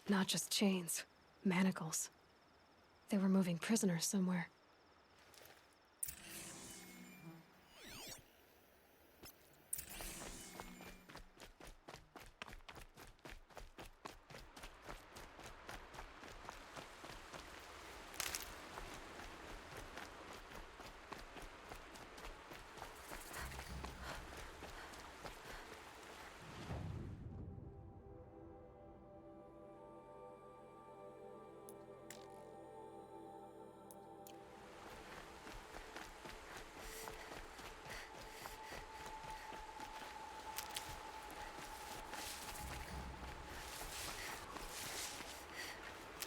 Not just chains, manacles. They were moving prisoners somewhere.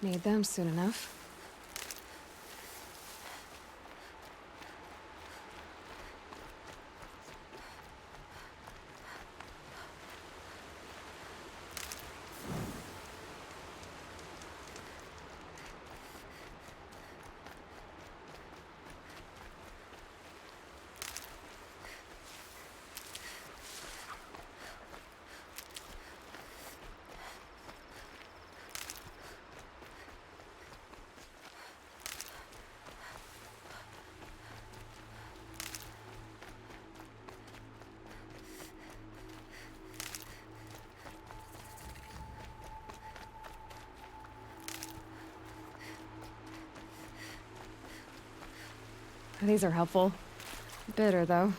Need them soon enough. These are helpful. Bitter, though.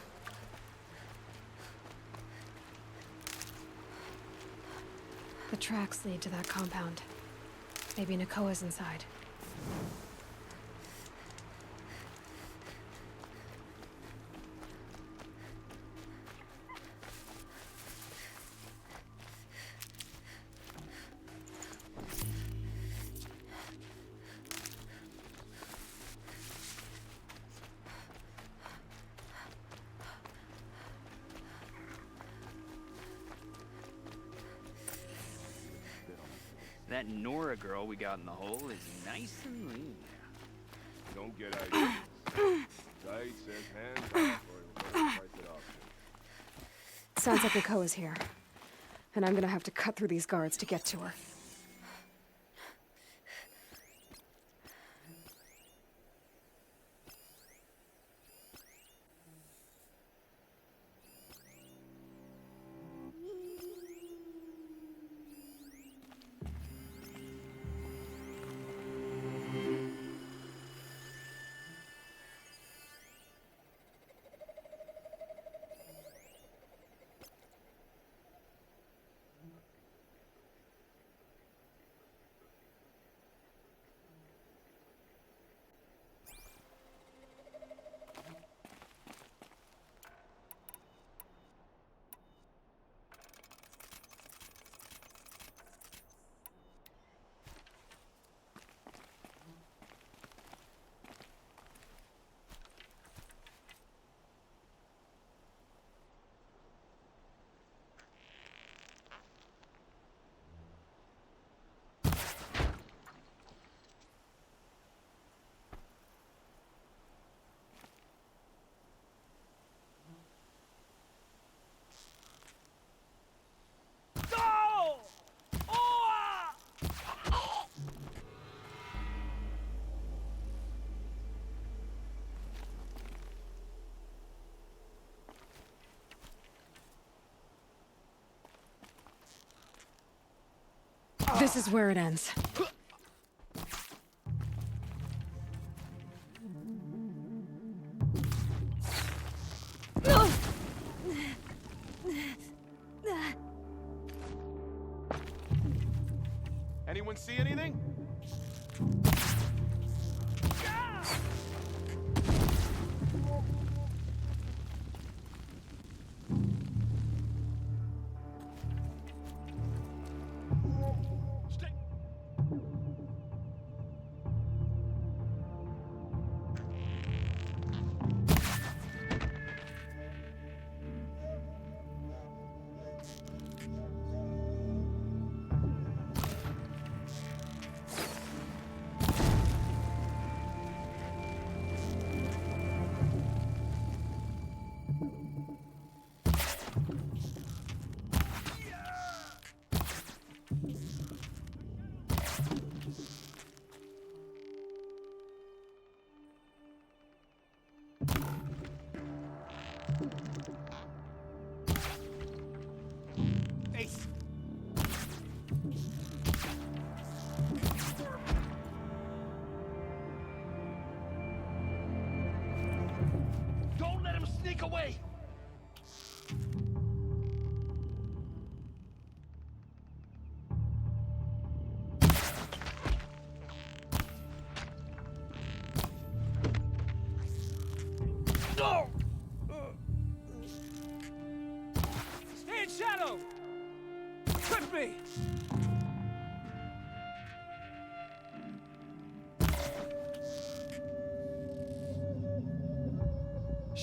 The tracks lead to that compound. Maybe Nakoa's inside. That Nora girl we got in the hole is nice and lean. Don't get ideas. Said says hands off or he'll price it off. Sounds like Nakoa's here. And I'm gonna have to cut through these guards to get to her. This is where it ends. Anyone see anything?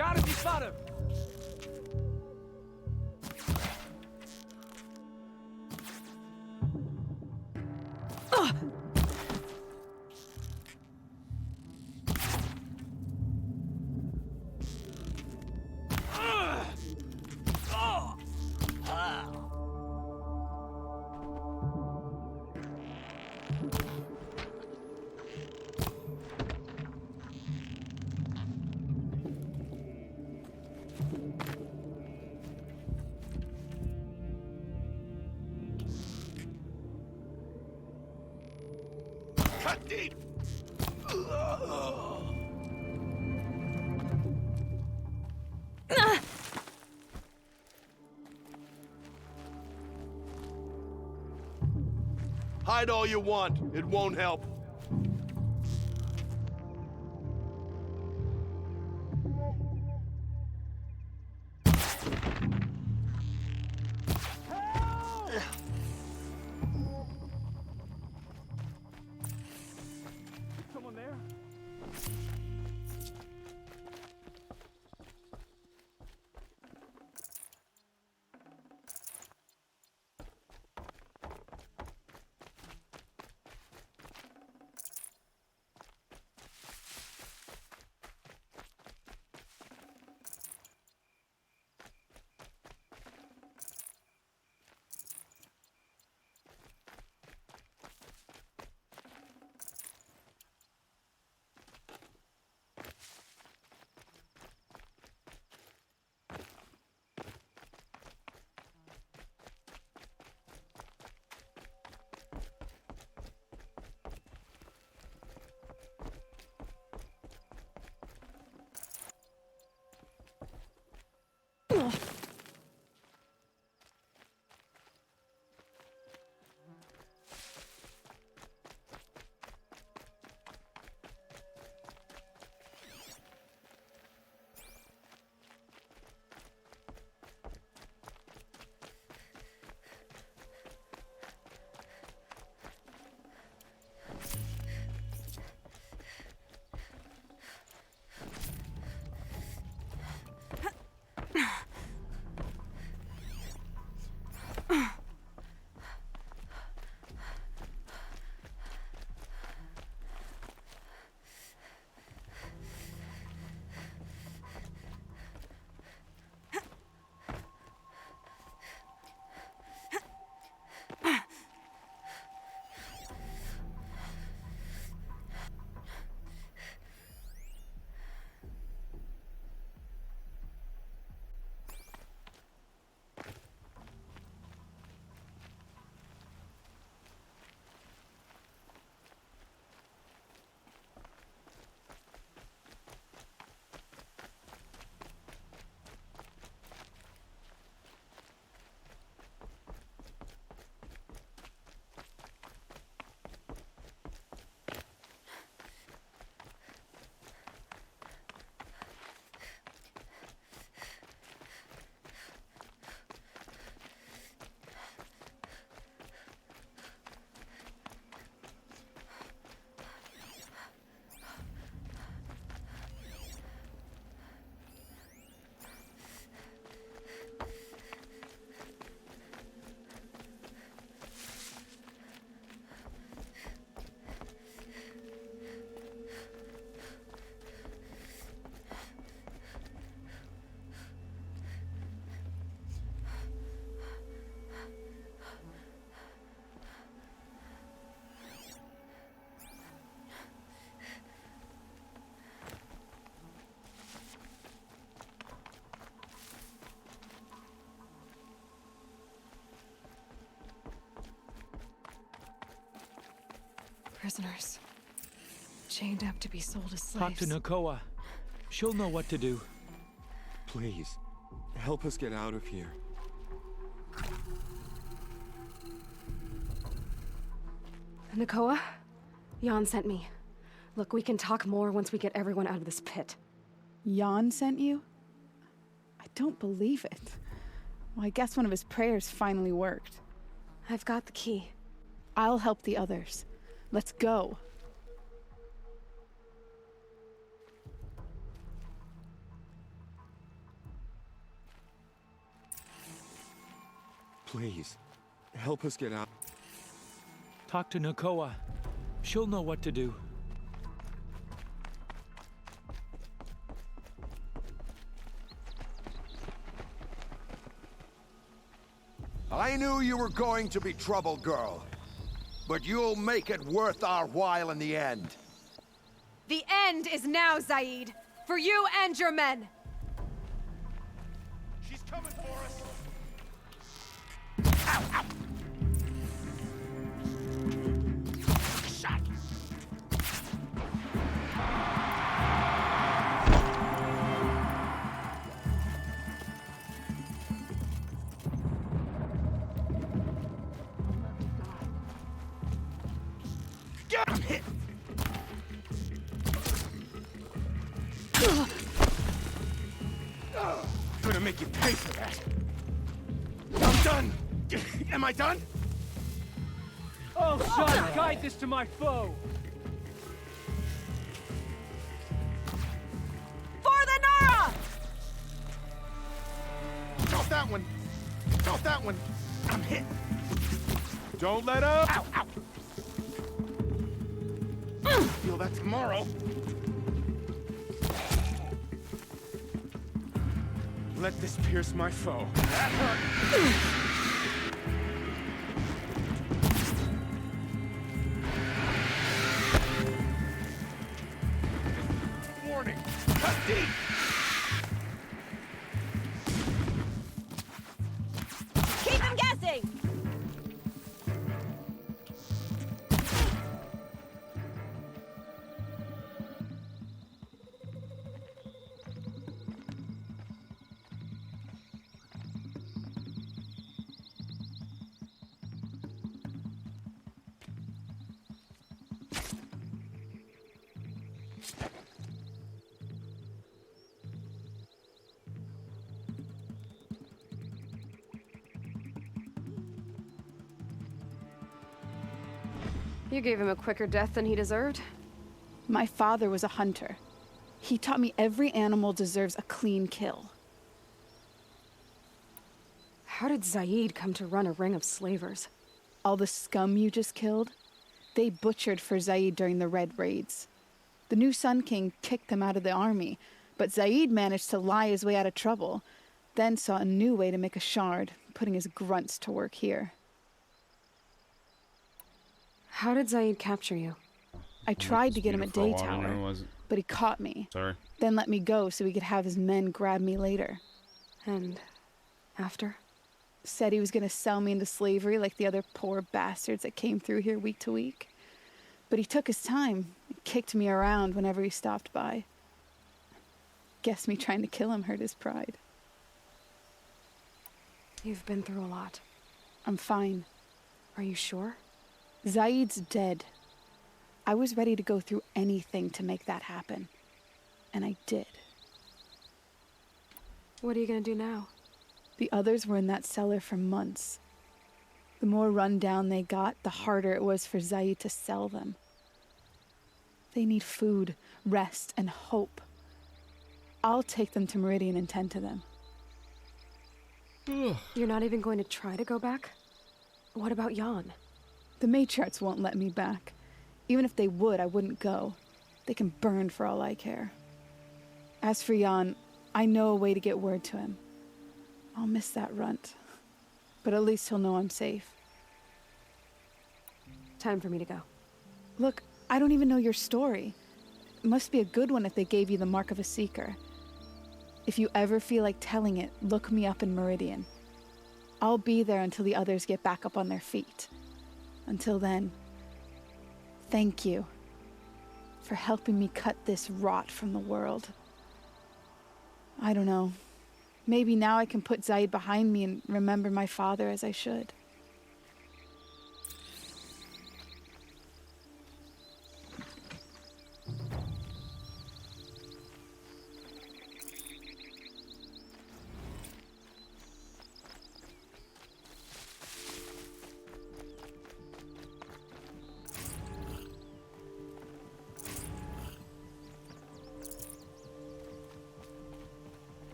Shout if you spot him! Cut deep! Hide all you want. It won't help. Someone there? Prisoners. Chained up to be sold as Talk slaves. to Nakoa. She'll know what to do. Please, help us get out of here. Nakoa? Jan sent me. Look, we can talk more once we get everyone out of this pit. Jan sent you? I don't believe it. Well, I guess one of his prayers finally worked. I've got the key. I'll help the others. Let's go. Please, help us get out. Talk to Nakoa. She'll know what to do. I knew you were going to be trouble, girl. But you'll make it worth our while in the end. The end is now, Zaid. For you and your men. She's coming for us! I'm hit! I'm gonna make you pay for that. I'm done! Am I done? Oh, son, guide this to my foe! For the Nora! Drop that one! Drop that one! I'm hit! Don't let up! Ow, ow! Feel that tomorrow. Let this pierce my foe. That hurt! Warning! Cut deep! Keep him guessing! You gave him a quicker death than he deserved. My father was a hunter. He taught me every animal deserves a clean kill. How did Zaid come to run a ring of slavers? All the scum you just killed, they butchered for Zaid during the Red Raids. The new Sun King kicked them out of the army, but Zaid managed to lie his way out of trouble, then saw a new way to make a shard, putting his grunts to work here. How did Zaid capture you? I tried to get him at For a while, Daytower, was it? but he caught me, Sorry. then let me go so he could have his men grab me later. And after? Said he was going to sell me into slavery like the other poor bastards that came through here week to week. But he took his time and kicked me around whenever he stopped by. Guess me trying to kill him hurt his pride. You've been through a lot. I'm fine. Are you sure? Zaid's dead. I was ready to go through anything to make that happen. And I did. What are you gonna do now? The others were in that cellar for months. The more run down they got, the harder it was for Zaid to sell them. They need food, rest, and hope. I'll take them to Meridian and tend to them. You're not even going to try to go back? What about Jan? The matriarchs won't let me back. Even if they would, I wouldn't go. They can burn for all I care. As for Jan, I know a way to get word to him. I'll miss that runt. But at least he'll know I'm safe. Time for me to go. Look, I don't even know your story. It must be a good one if they gave you the mark of a seeker. If you ever feel like telling it, look me up in Meridian. I'll be there until the others get back up on their feet. Until then, thank you for helping me cut this rot from the world. I don't know. Maybe now I can put Zaid behind me and remember my father as I should.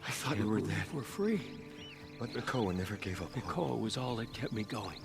I thought you were dead. We're free. But Nakoa never gave up hope. Nakoa was all that kept me going.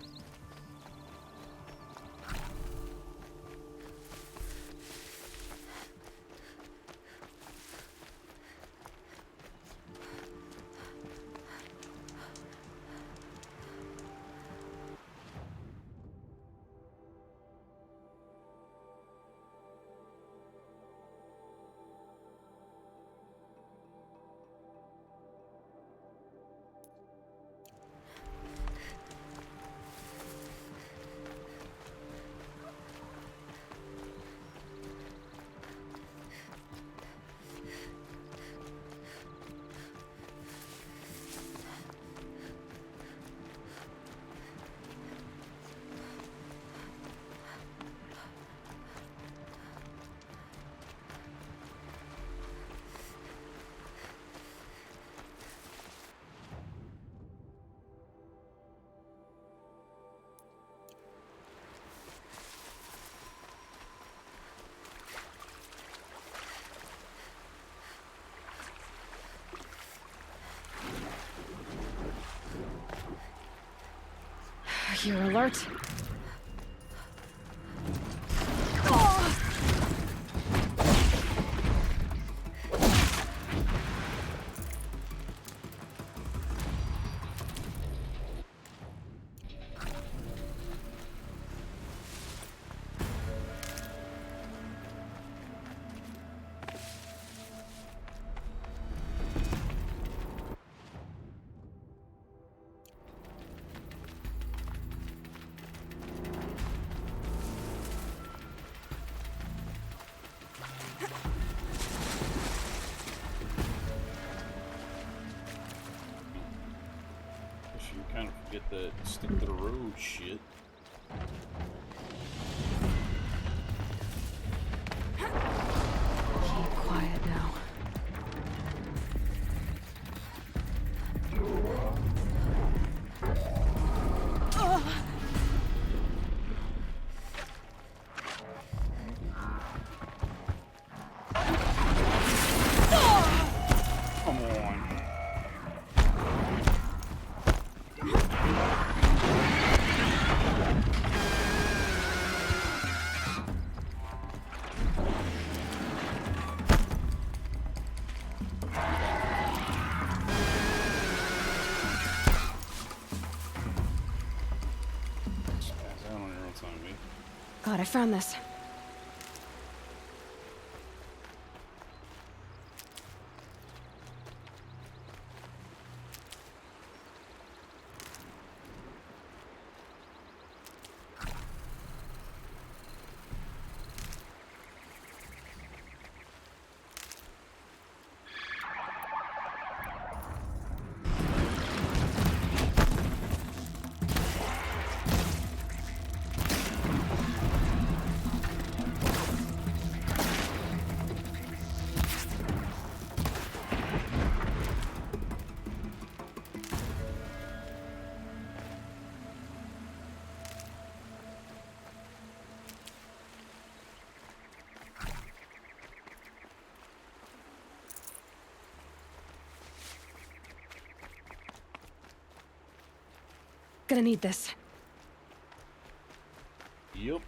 You're alert. You kind of forget that stick to the road shit. Keep quiet now. Come on. God, I found this. Gonna need this. Yep.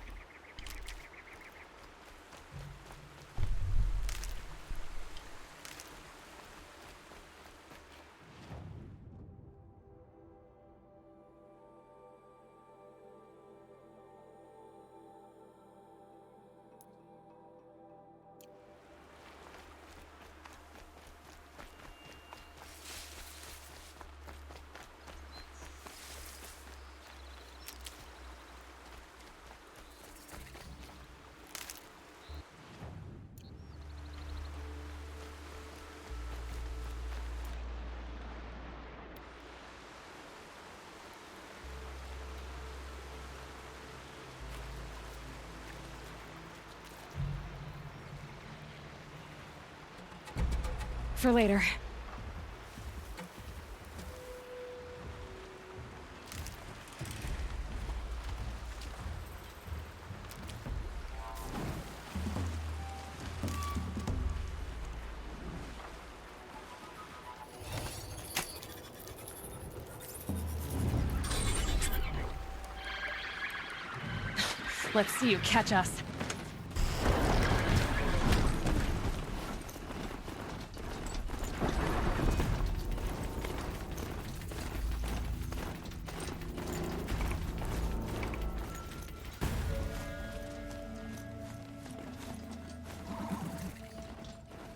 For later. Let's see you catch us.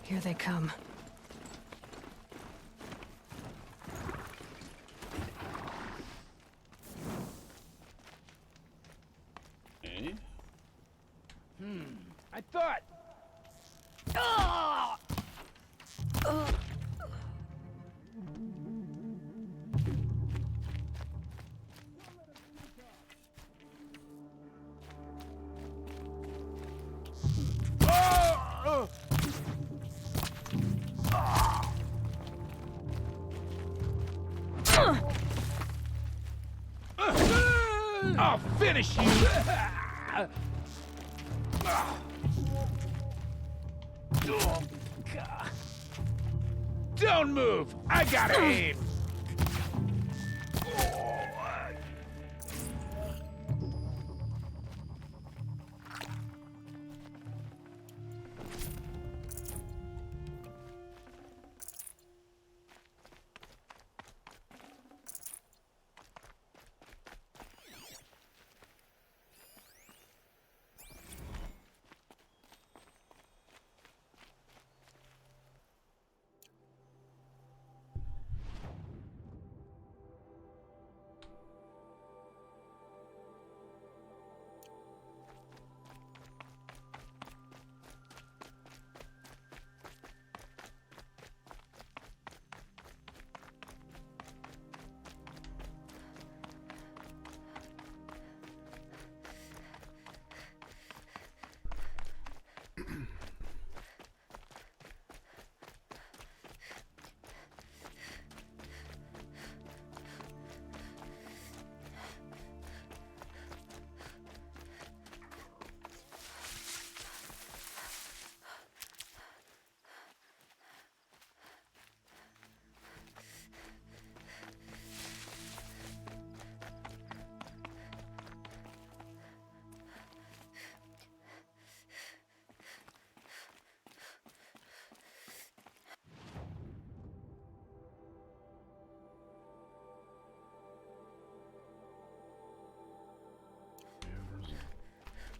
Here they come. Eh? I thought. I'll finish you! Don't move! I got aim!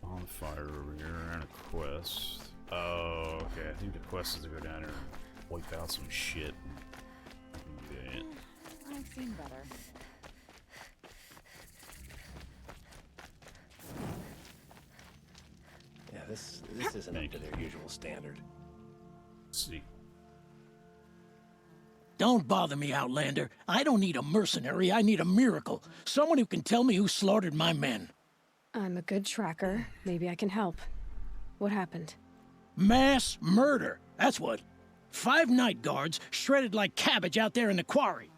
On fire over here and a quest. Oh, okay. I think the quest is to go down here and wipe out some shit. Okay. I've seen better. Yeah, this isn't up to their usual standard. Let's see. Don't bother me, Outlander. I don't need a mercenary, I need a miracle. Someone who can tell me who slaughtered my men. I'm a good tracker. Maybe I can help. What happened? Mass murder, that's what. 5 night guards shredded like cabbage out there in the quarry.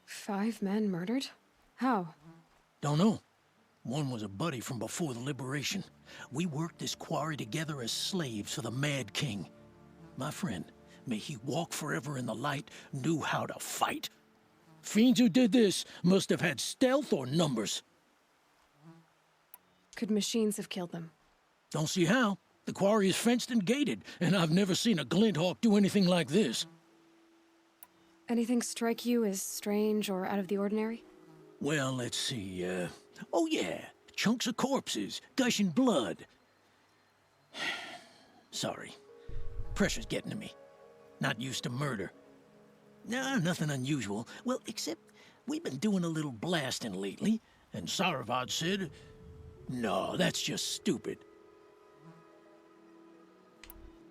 5 men murdered? How? Don't know. One was a buddy from before the liberation. We worked this quarry together as slaves for the Mad King. My friend, may he walk forever in the light, knew how to fight. Fiends who did this must have had stealth or numbers. Could machines have killed them? Don't see how. The quarry is fenced and gated, and I've never seen a Glinthawk do anything like this. Anything strike you as strange or out of the ordinary? Well, let's see, oh yeah, chunks of corpses, gushing blood. Sorry. Pressure's getting to me. Not used to murder. Nah, nothing unusual. Well, except we've been doing a little blasting lately, and Saravad said, no, that's just stupid.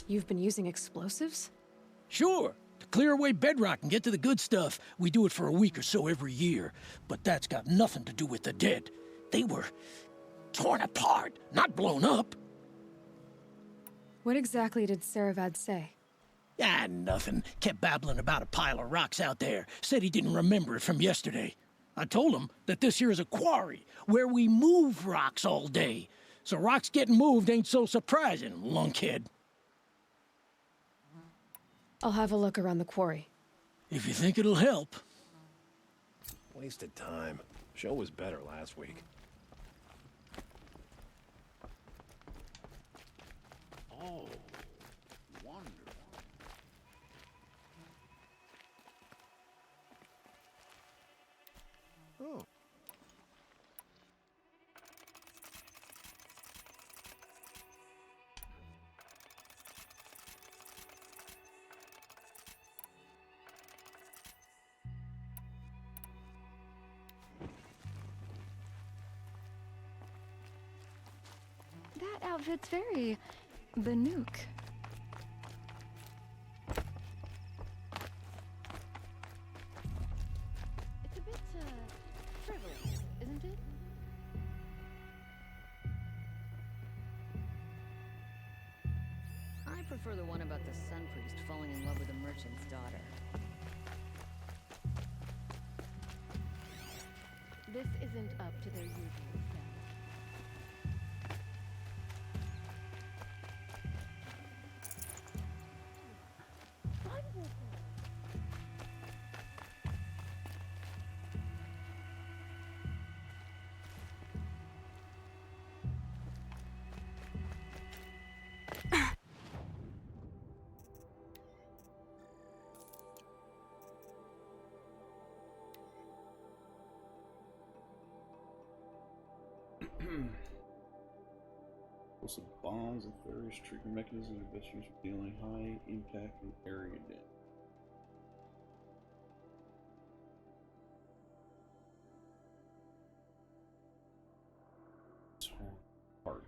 You've been using explosives? Sure. To clear away bedrock and get to the good stuff, we do it for a week or so every year. But that's got nothing to do with the dead. They were torn apart, not blown up. What exactly did Saravad say? Ah, nothing. Kept babbling about a pile of rocks out there. Said he didn't remember it from yesterday. I told him that this here is a quarry, where we move rocks all day. So rocks getting moved ain't so surprising, lunkhead. I'll have a look around the quarry. If you think it'll help. Wasted time. Show was better last week. Oh, wonderful. Oh. That outfit's very Banuk. It's a bit, frivolous, isn't it? I prefer the one about the sun priest falling in love with a merchant's daughter. This isn't up to their usual standard. Explosive bombs and various trigger mechanisms are best used for dealing high impact and area damage. Heart.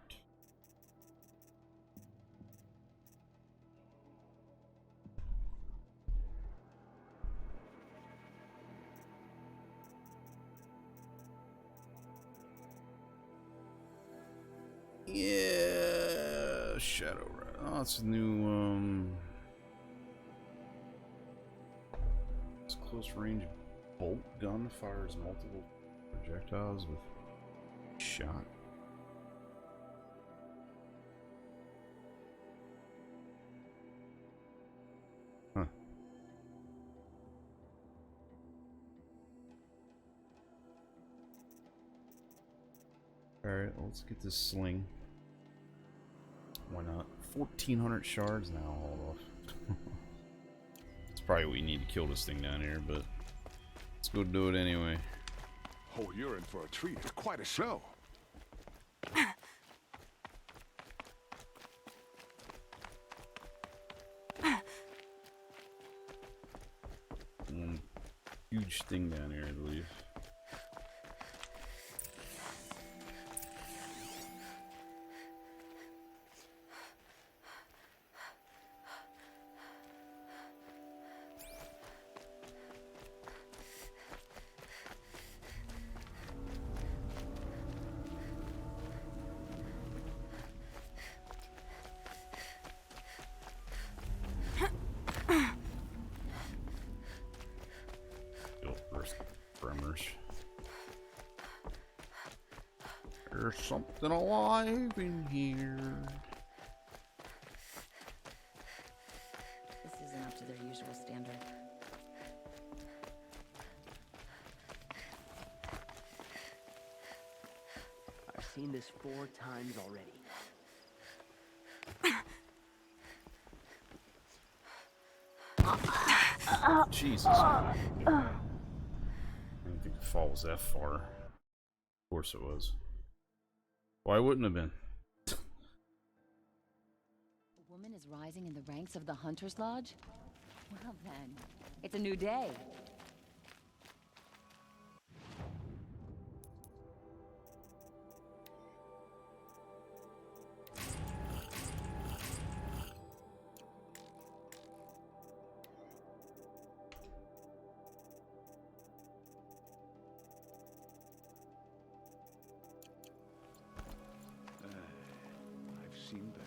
Yeah, Shadow Rat. Oh, it's a new, it's close range bolt gun, fires multiple projectiles with shot. Huh. Alright, let's get this sling. Why not? 1,400 shards now, hold off. That's probably what we need to kill this thing down here, but let's go do it anyway. Oh, you're in for a treat. It's quite a show. Huge thing down here, I believe. There's something alive in here. This isn't up to their usual standard. I've seen this 4 times already. Jesus. I didn't think the fall was that far. Of course it was. Why wouldn't have been? A woman is rising in the ranks of the Hunter's Lodge? Well then, it's a new day. I've seen better.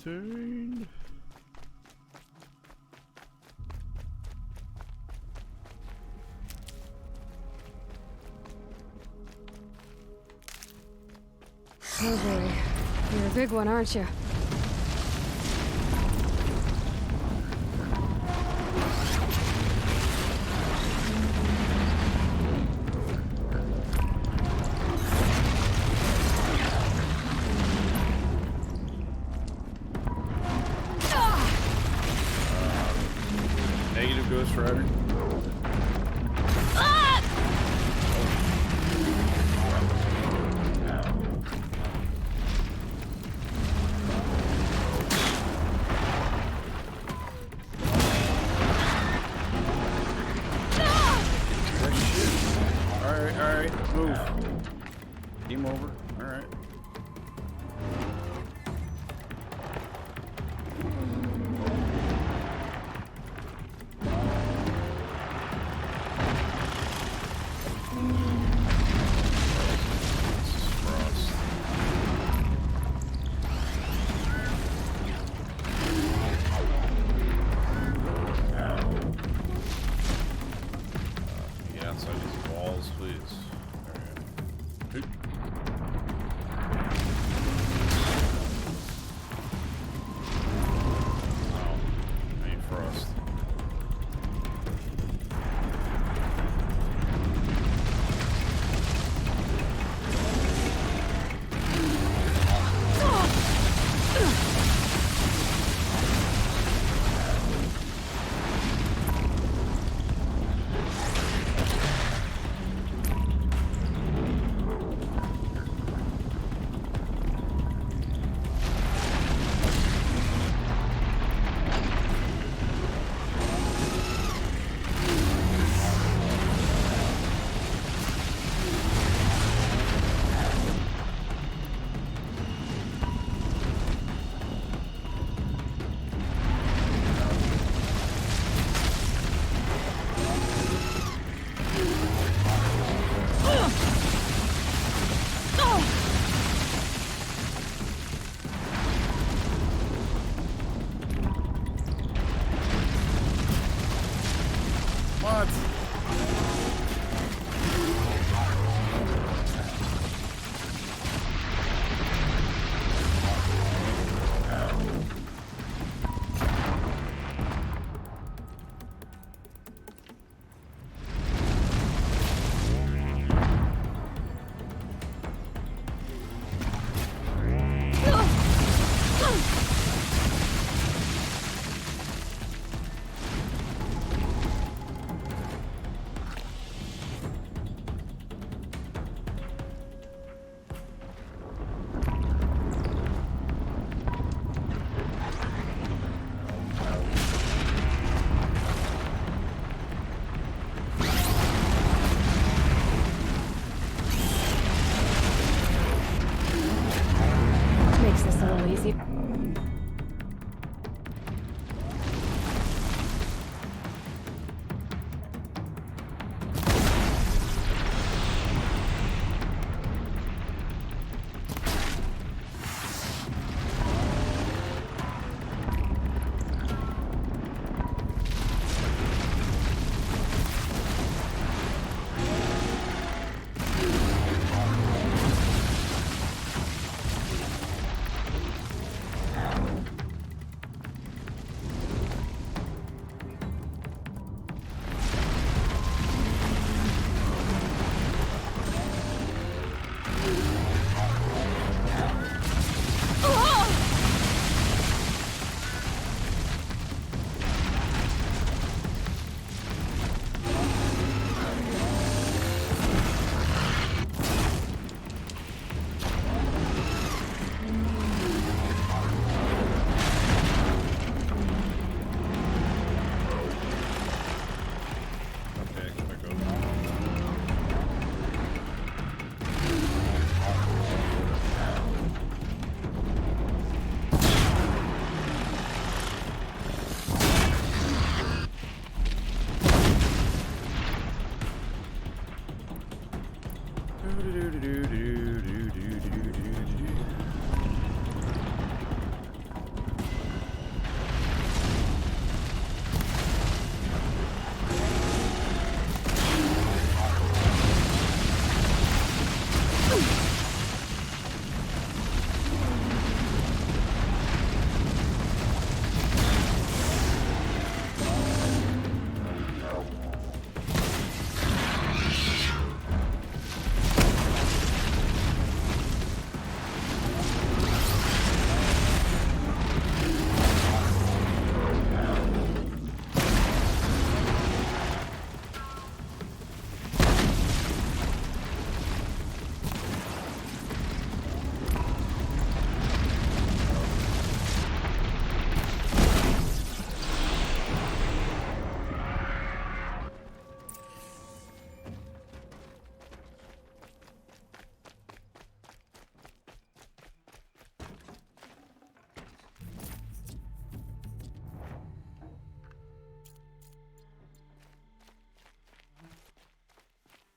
contained. Oh, baby. You're a big one, aren't you? Negative Ghost Rider. Alright, move. Game over. Alright. Get outside these walls, please. Alright. Oh, I need Frost. What? Makes this a little easy.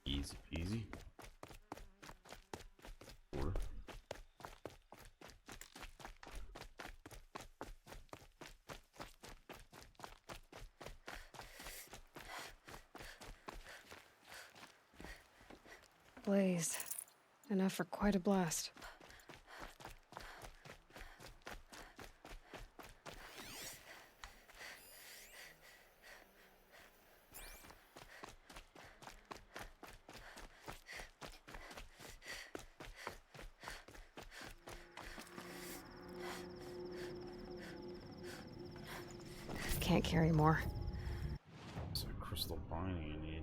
Easy peasy. Or Blaze. Enough for quite a blast. Can't carry more. it's a crystal binding you need.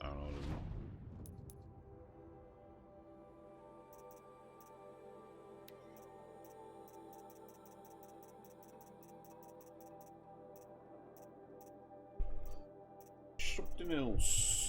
I don't know. Something else.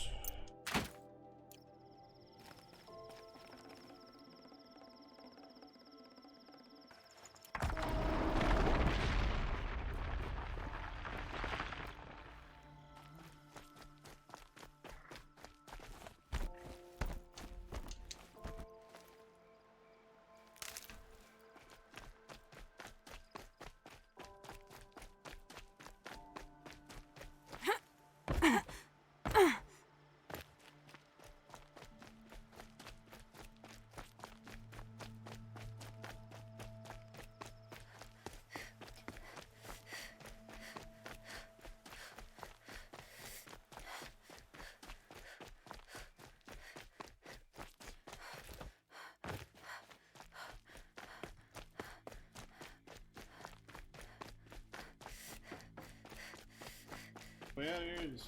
Well, yeah, it is.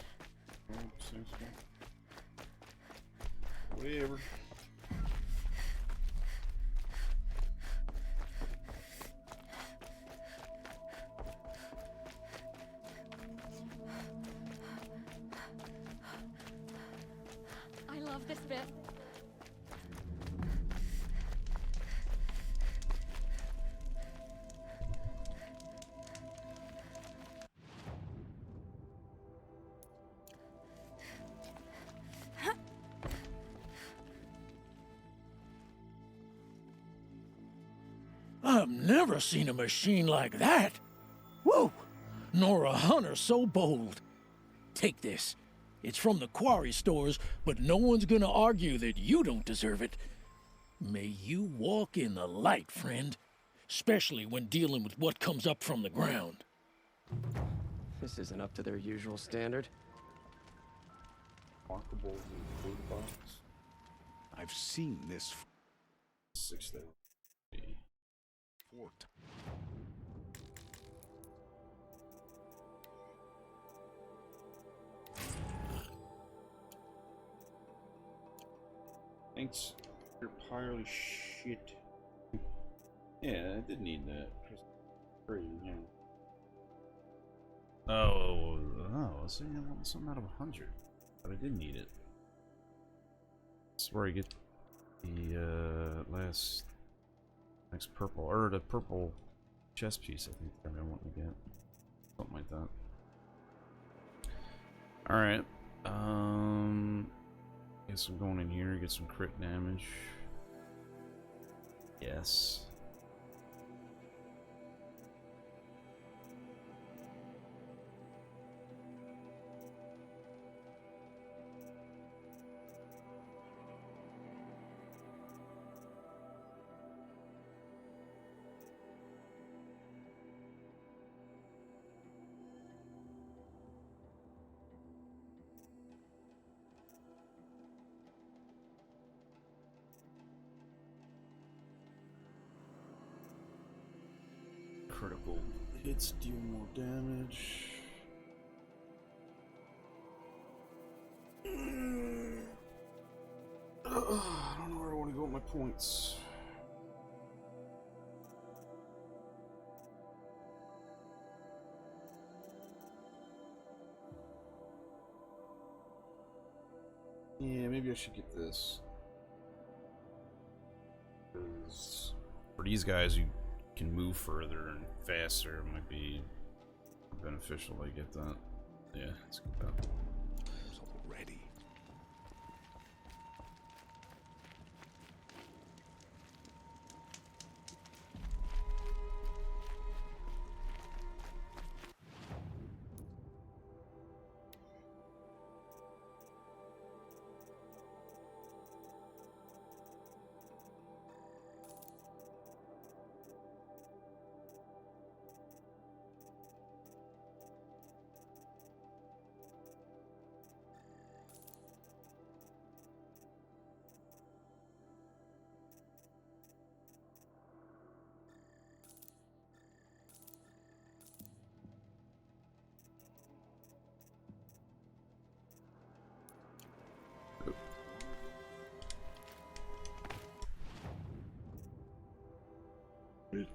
Whatever. I love this bit. I've never seen a machine like that. Whoa! Nor a hunter so bold. Take this. It's from the quarry stores, but no one's gonna argue that you don't deserve it. May you walk in the light, friend. Especially when dealing with what comes up from the ground. This isn't up to their usual standard. Walkable food box. I've seen this 6,000. fort. Thanks. Your pile of shit. Yeah, I did need that. Free, yeah. Oh, see, I want something out of 100. But I did need it. This is where I get the next purple, or the purple chest piece, I think I want to get. Something like that. Alright. Guess I'm going in here, get some crit damage. Yes. Let's deal more damage. I don't know where I want to go with my points. Yeah, maybe I should get this. Because for these guys who can move further and faster, it might be beneficial to get that. Yeah, let's get that. Already.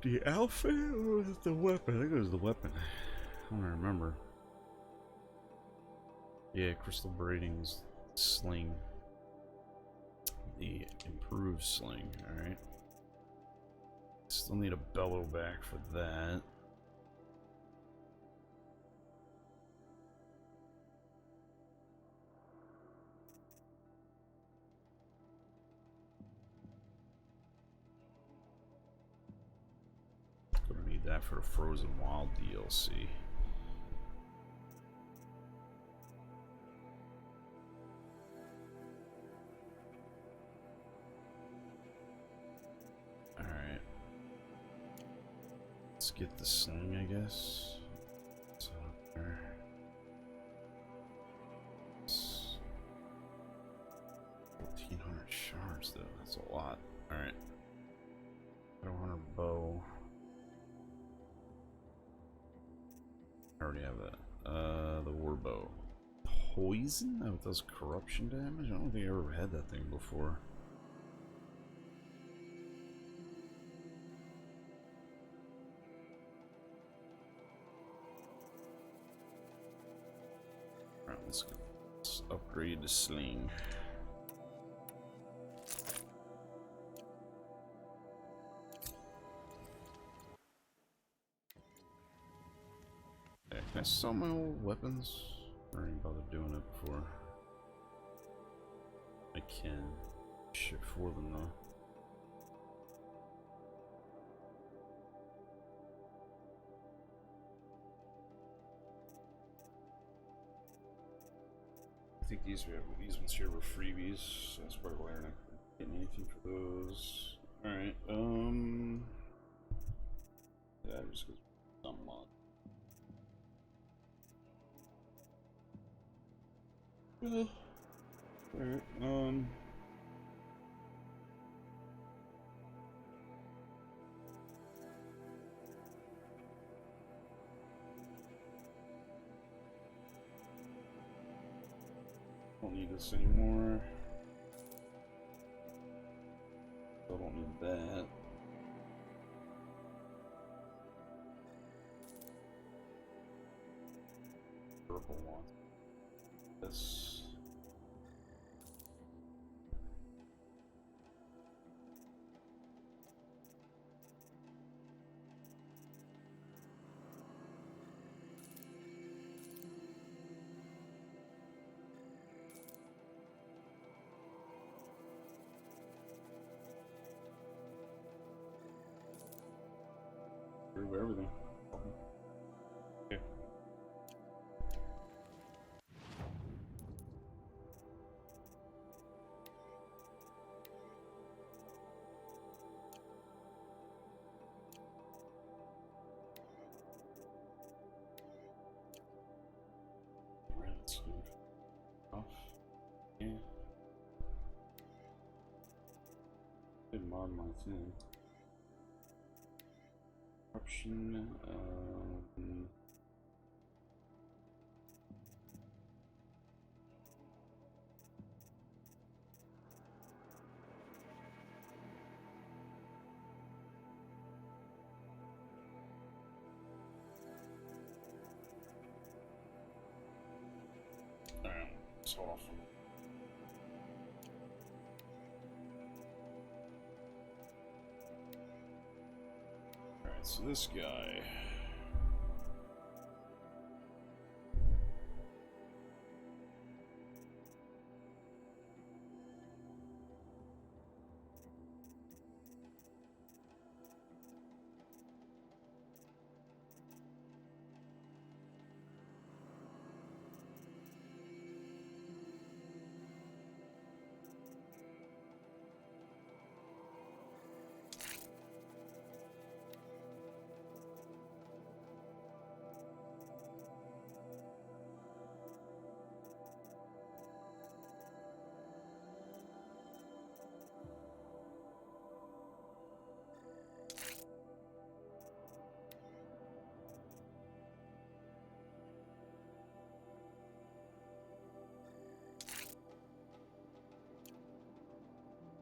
The outfit or was it the weapon? I think it was the weapon. I don't remember. Yeah, crystal braidings, sling. The improved sling, alright. Still need a bellow back for that. Gonna need that for the Frozen Wild DLC. Alright. Let's get the sling, I guess. What's up there? 1,400 shards, though. That's a lot. Alright. 500 bow. I already have that. The war bow. Poison? Oh, it does corruption damage? I don't think I ever had that thing before. Alright, let's upgrade the sling. Can I sell my old weapons? I ain't bothered doing it before. I can. Shit for them though. I think these ones here were freebies, so that's probably why I'm not getting anything for those. Alright, yeah, just because some mod. Well, alright, don't need this anymore. I don't need that. Purple one. This. Everything. Okay. Right, let's do it off. Yeah. Did mod my thing. corruption. Alright, let's hold off. Alright, so this guy.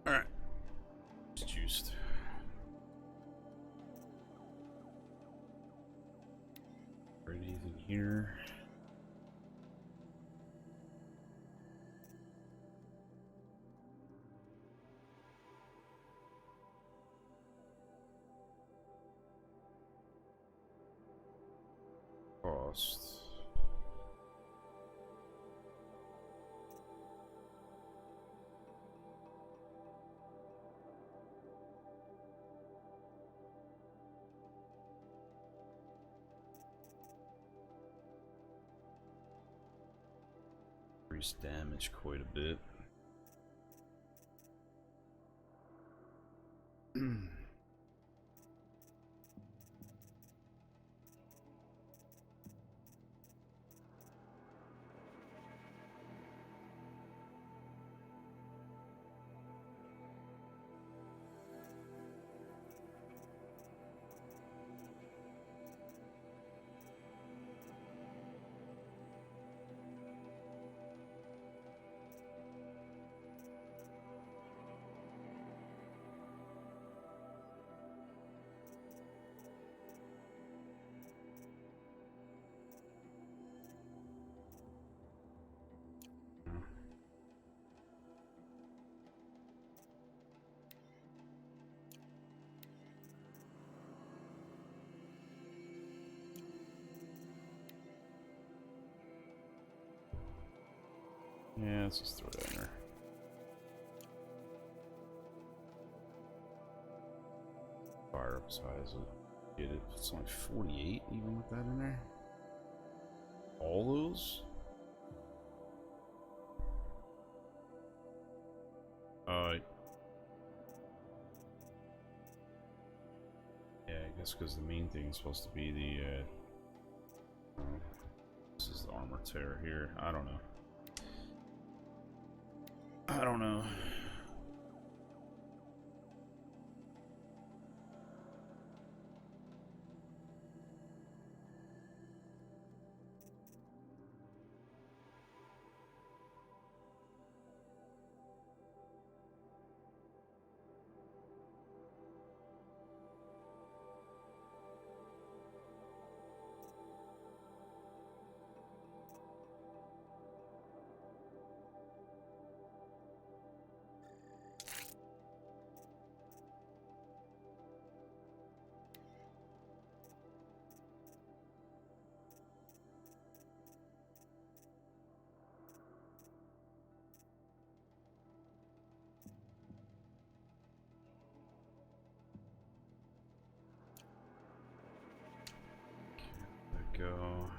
Alright. It's juiced. Anything here? Cost. Increase damage quite a bit. Yeah, let's just throw that in there. Fire up as high as it get it. It's only 48 even with that in there. All those? Yeah, I guess because the main thing is supposed to be the this is the armor tear here. I don't know. I don't know. Go.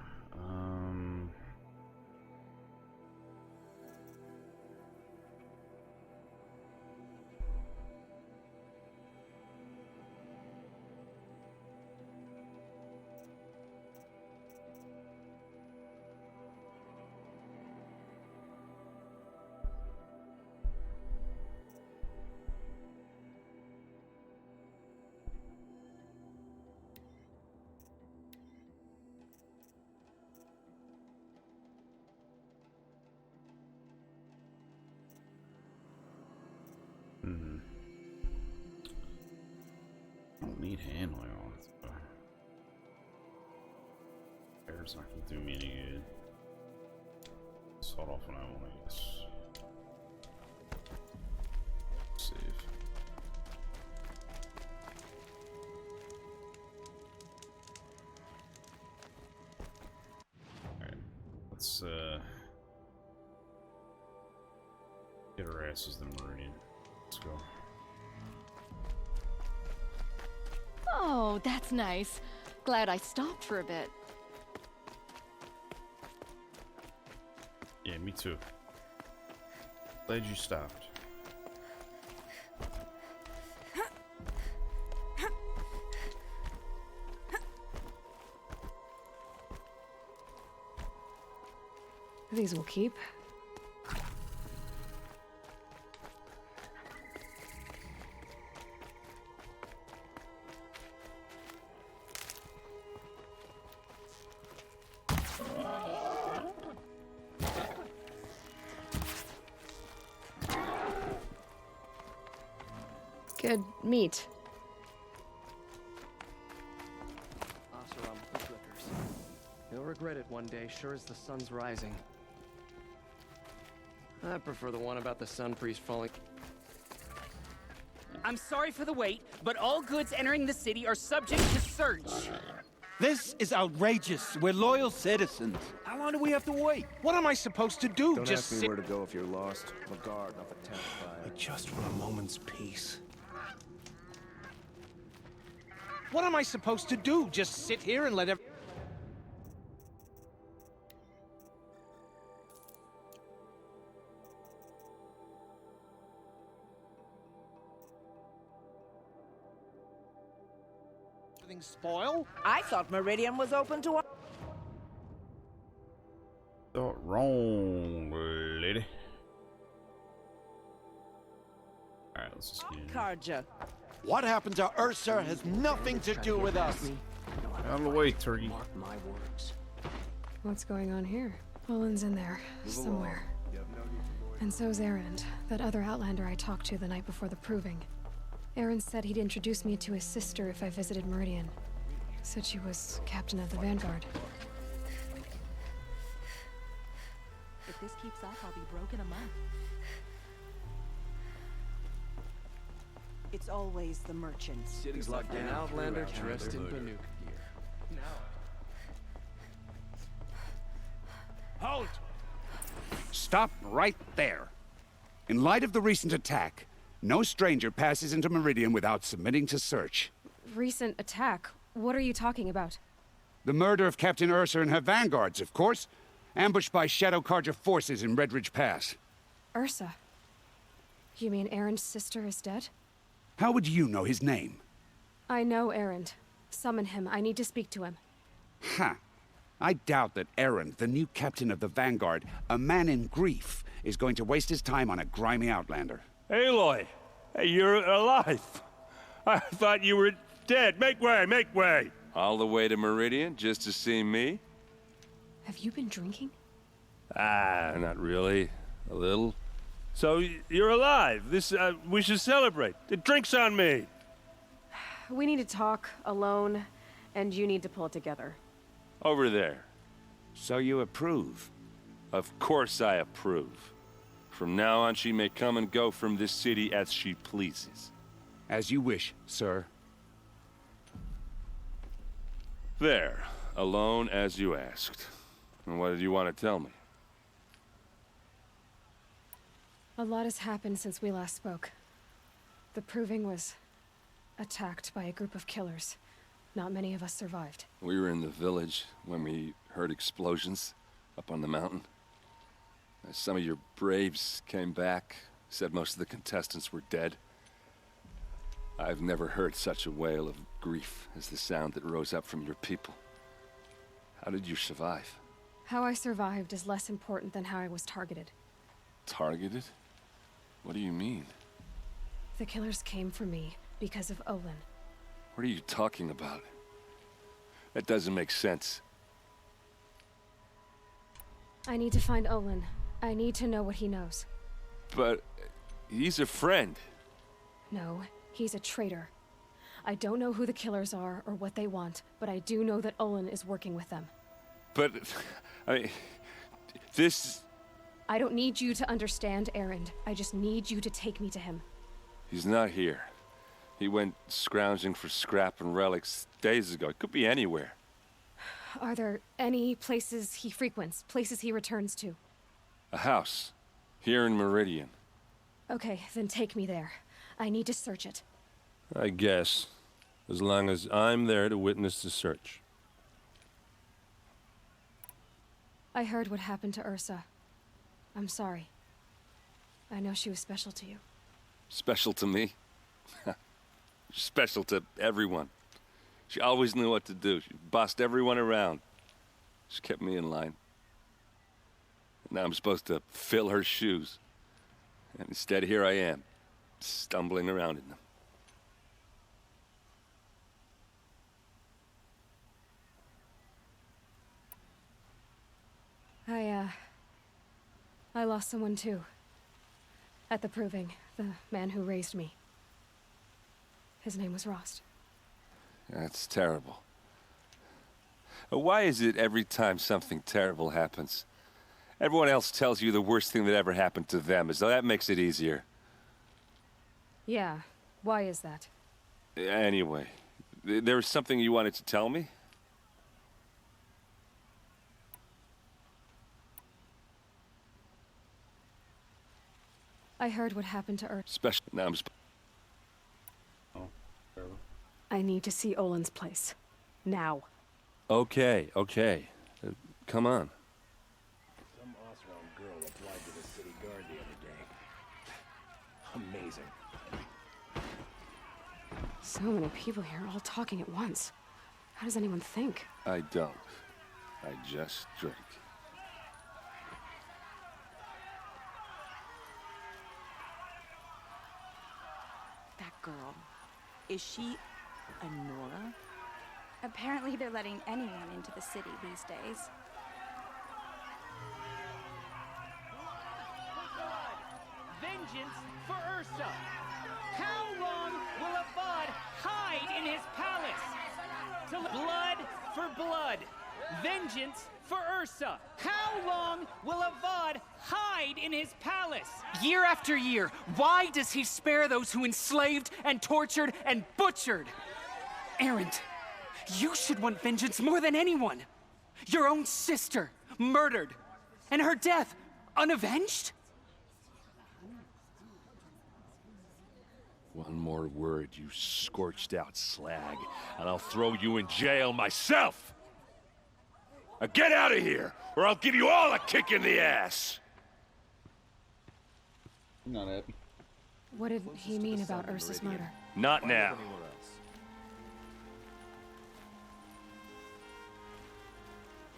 don't need handling on it. Air's not gonna do me any good. Sawed off when I want, I guess. Save. Alright. Let's get our asses to Meridian. Let's go. Oh, that's nice. Glad I stopped for a bit. Yeah, me too. Glad you stopped. These will keep. Good meat. Oseram Flickers. You'll regret it one day, sure as the sun's rising. I prefer the one about the sun priest falling. I'm sorry for the wait, but all goods entering the city are subject to search. This is outrageous. We're loyal citizens. How long do we have to wait? What am I supposed to do? Don't Just ask me sit... where to go if you're lost. I'm a guard, not the town fire. I just want a moment's peace. What am I supposed to do? Just sit here and let everything spoil? I thought Meridian was open to... Thought wrong, lady. Alright, let's just get in. Karja. What happened to Ursa has nothing to do with us. Out of the way, turkey. Mark my words. What's going on here? Olin's in there, somewhere. And so's Erend, that other Outlander I talked to the night before the proving. Erend said he'd introduce me to his sister if I visited Meridian. Said she was captain of the Vanguard. If this keeps up, I'll be broke in a month. It's always the merchants. City's locked down. An Outlander dressed in Banuk gear. Halt! Stop right there. In light of the recent attack, no stranger passes into Meridian without submitting to search. Recent attack? What are you talking about? The murder of Captain Ursa and her vanguards, of course. Ambushed by Shadow Carja forces in Redridge Pass. Ursa? You mean Erend's sister is dead? How would you know his name? I know Erend. Summon him. I need to speak to him. Ha! I doubt that Erend, the new captain of the Vanguard, a man in grief, is going to waste his time on a grimy Outlander. Aloy! Hey, you're alive! I thought you were dead. Make way, make way! All the way to Meridian just to see me? Have you been drinking? Ah, not really. A little. So, you're alive. This, we should celebrate. The drink's on me. We need to talk, alone, and you need to pull it together. Over there. So you approve? Of course I approve. From now on, she may come and go from this city as she pleases. As you wish, sir. There. Alone as you asked. And what did you want to tell me? A lot has happened since we last spoke. The Proving was attacked by a group of killers. Not many of us survived. We were in the village when we heard explosions up on the mountain. Some of your braves came back, said most of the contestants were dead. I've never heard such a wail of grief as the sound that rose up from your people. How did you survive? How I survived is less important than how I was targeted. Targeted? What do you mean? The killers came for me because of Olin. What are you talking about? That doesn't make sense. I need to find Olin. I need to know what he knows. But he's a friend. No, he's a traitor. I don't know who the killers are or what they want, but I do know that Olin is working with them. But, I mean, this... I don't need you to understand, Erend. I just need you to take me to him. He's not here. He went scrounging for scrap and relics days ago. It could be anywhere. Are there any places he frequents, places he returns to? A house. Here in Meridian. Okay, then take me there. I need to search it. I guess. As long as I'm there to witness the search. I heard what happened to Ursa. I'm sorry. I know she was special to you. Special to me? Special to everyone. She always knew what to do. She bossed everyone around. She kept me in line. Now I'm supposed to fill her shoes. And instead, here I am, stumbling around in them. I lost someone too. At the Proving, the man who raised me. His name was Rost. That's terrible. Why is it every time something terrible happens, everyone else tells you the worst thing that ever happened to them, as though that makes it easier? Yeah, why is that? Anyway, there was something you wanted to tell me? I heard what happened to Ursa. Special. Now I need to see Olin's place. Now. Okay. Come on. Some Oseram girl applied to the city guard the other day. Amazing. So many people here, all talking at once. How does anyone think? I don't. I just drink. That girl. Is she a Nora? Apparently they're letting anyone into the city these days. Vengeance for Ursa! How long will Avad hide in his palace? Blood for blood! Vengeance for Ursa! How long will Avad hide in his palace? Year after year, why does he spare those who enslaved and tortured and butchered? Erend, you should want vengeance more than anyone. Your own sister, murdered, and her death, unavenged? One more word, you scorched out slag, and I'll throw you in jail myself! Now get out of here, or I'll give you all a kick in the ass! I'm not happy. What did he mean about Ursa's murder? Not now.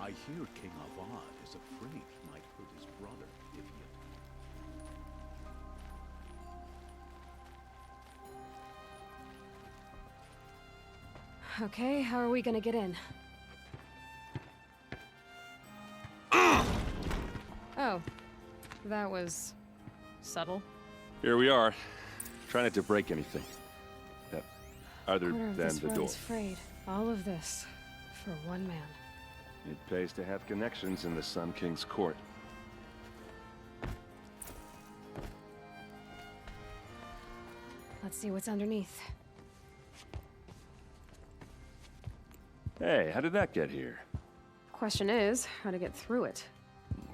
I hear King Avad is afraid he might hurt his brother if he... Okay, how are we gonna get in? Oh, that was subtle. Here we are. Try not to break anything. Other Corner of than this the door. road's frayed. All of this for one man. It pays to have connections in the Sun King's court. Let's see what's underneath. Hey, how did that get here? Question is, how to get through it.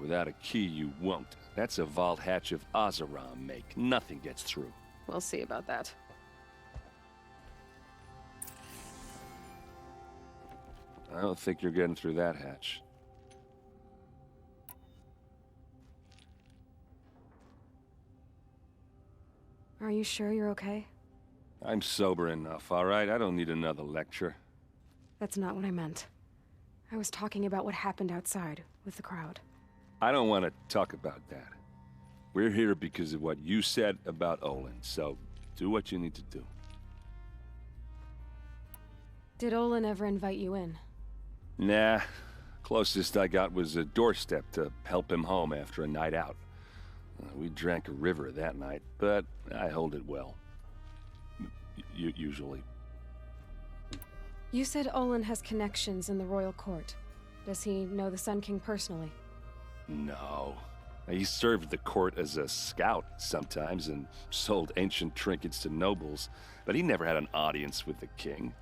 Without a key, you won't. That's a vault hatch of Oseram make. Nothing gets through. We'll see about that. I don't think you're getting through that hatch. Are you sure you're okay? I'm sober enough, all right? I don't need another lecture. That's not what I meant. I was talking about what happened outside with the crowd. I don't want to talk about that. We're here because of what you said about Olin, so do what you need to do. Did Olin ever invite you in? Nah. Closest I got was a doorstep to help him home after a night out. We drank a river that night, but I hold it well. Usually. You said Olin has connections in the royal court. Does he know the Sun King personally? No. He served the court as a scout sometimes and sold ancient trinkets to nobles, but he never had an audience with the king.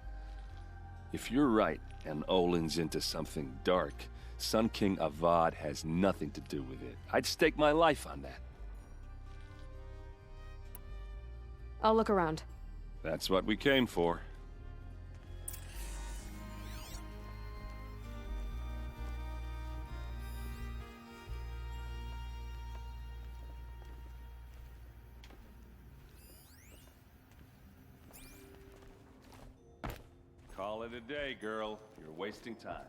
If you're right, and Olin's into something dark, Sun King Avad has nothing to do with it. I'd stake my life on that. I'll look around. That's what we came for. Call it a day, girl. You're wasting time.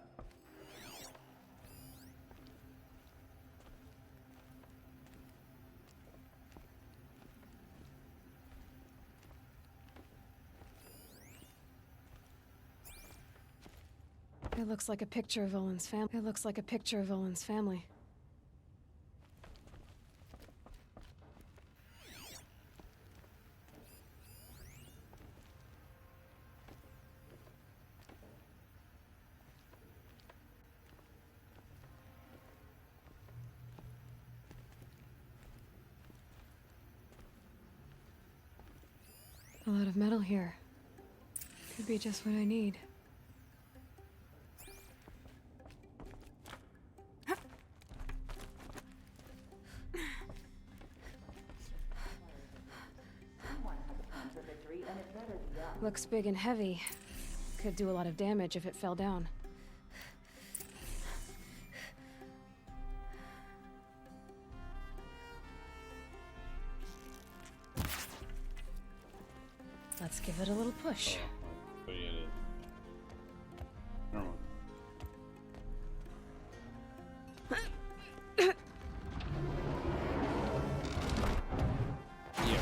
It looks like a picture of Olin's family. It looks like a picture of Olin's family. A lot of metal here. Could be just what I need. Looks big and heavy. Could do a lot of damage if it fell down. Let's give it a little push. Oh, yeah, it is. Never mind. Yeah, right.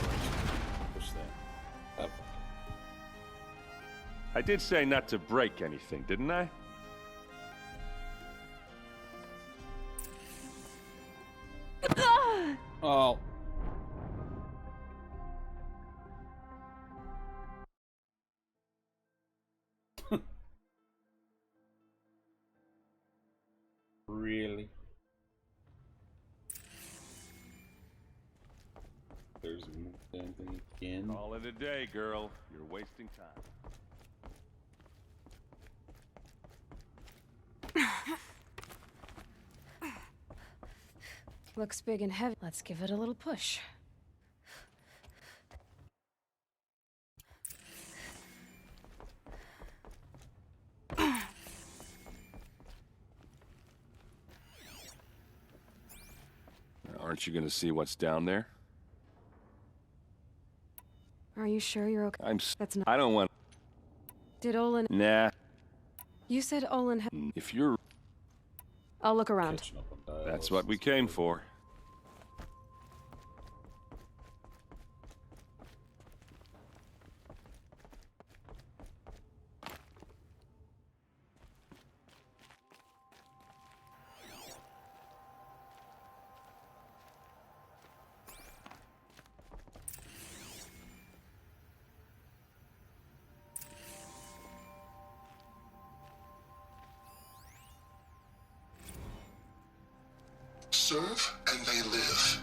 Push that up. I did say not to break anything, didn't I? Oh. Really? There's damn thing again. Call it a day, girl. You're wasting time. Looks big and heavy. Let's give it a little push. Aren't you gonna see what's down there? Are you sure you're okay? That's not. I don't want. Did Olin? Nah. You said Olin had. If you're. I'll look around. That's what we came for. Serve and they live.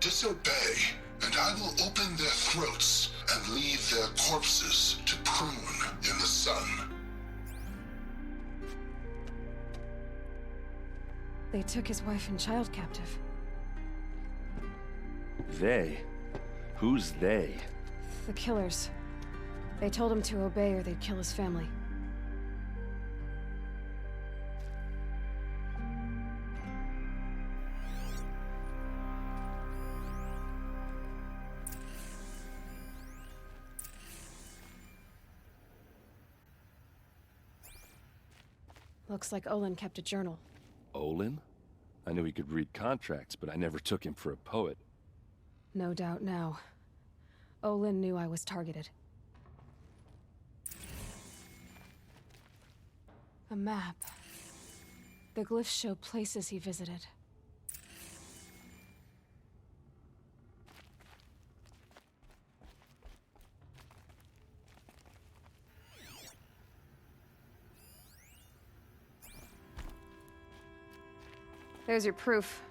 Disobey, and I will open their throats and leave their corpses to prune in the sun. They took his wife and child captive. They? Who's they? The killers. They told him to obey or they'd kill his family. Looks like Olin kept a journal. Olin? I knew he could read contracts, but I never took him for a poet. No doubt now. Olin knew I was targeted. A map. The glyphs show places he visited. There's your proof.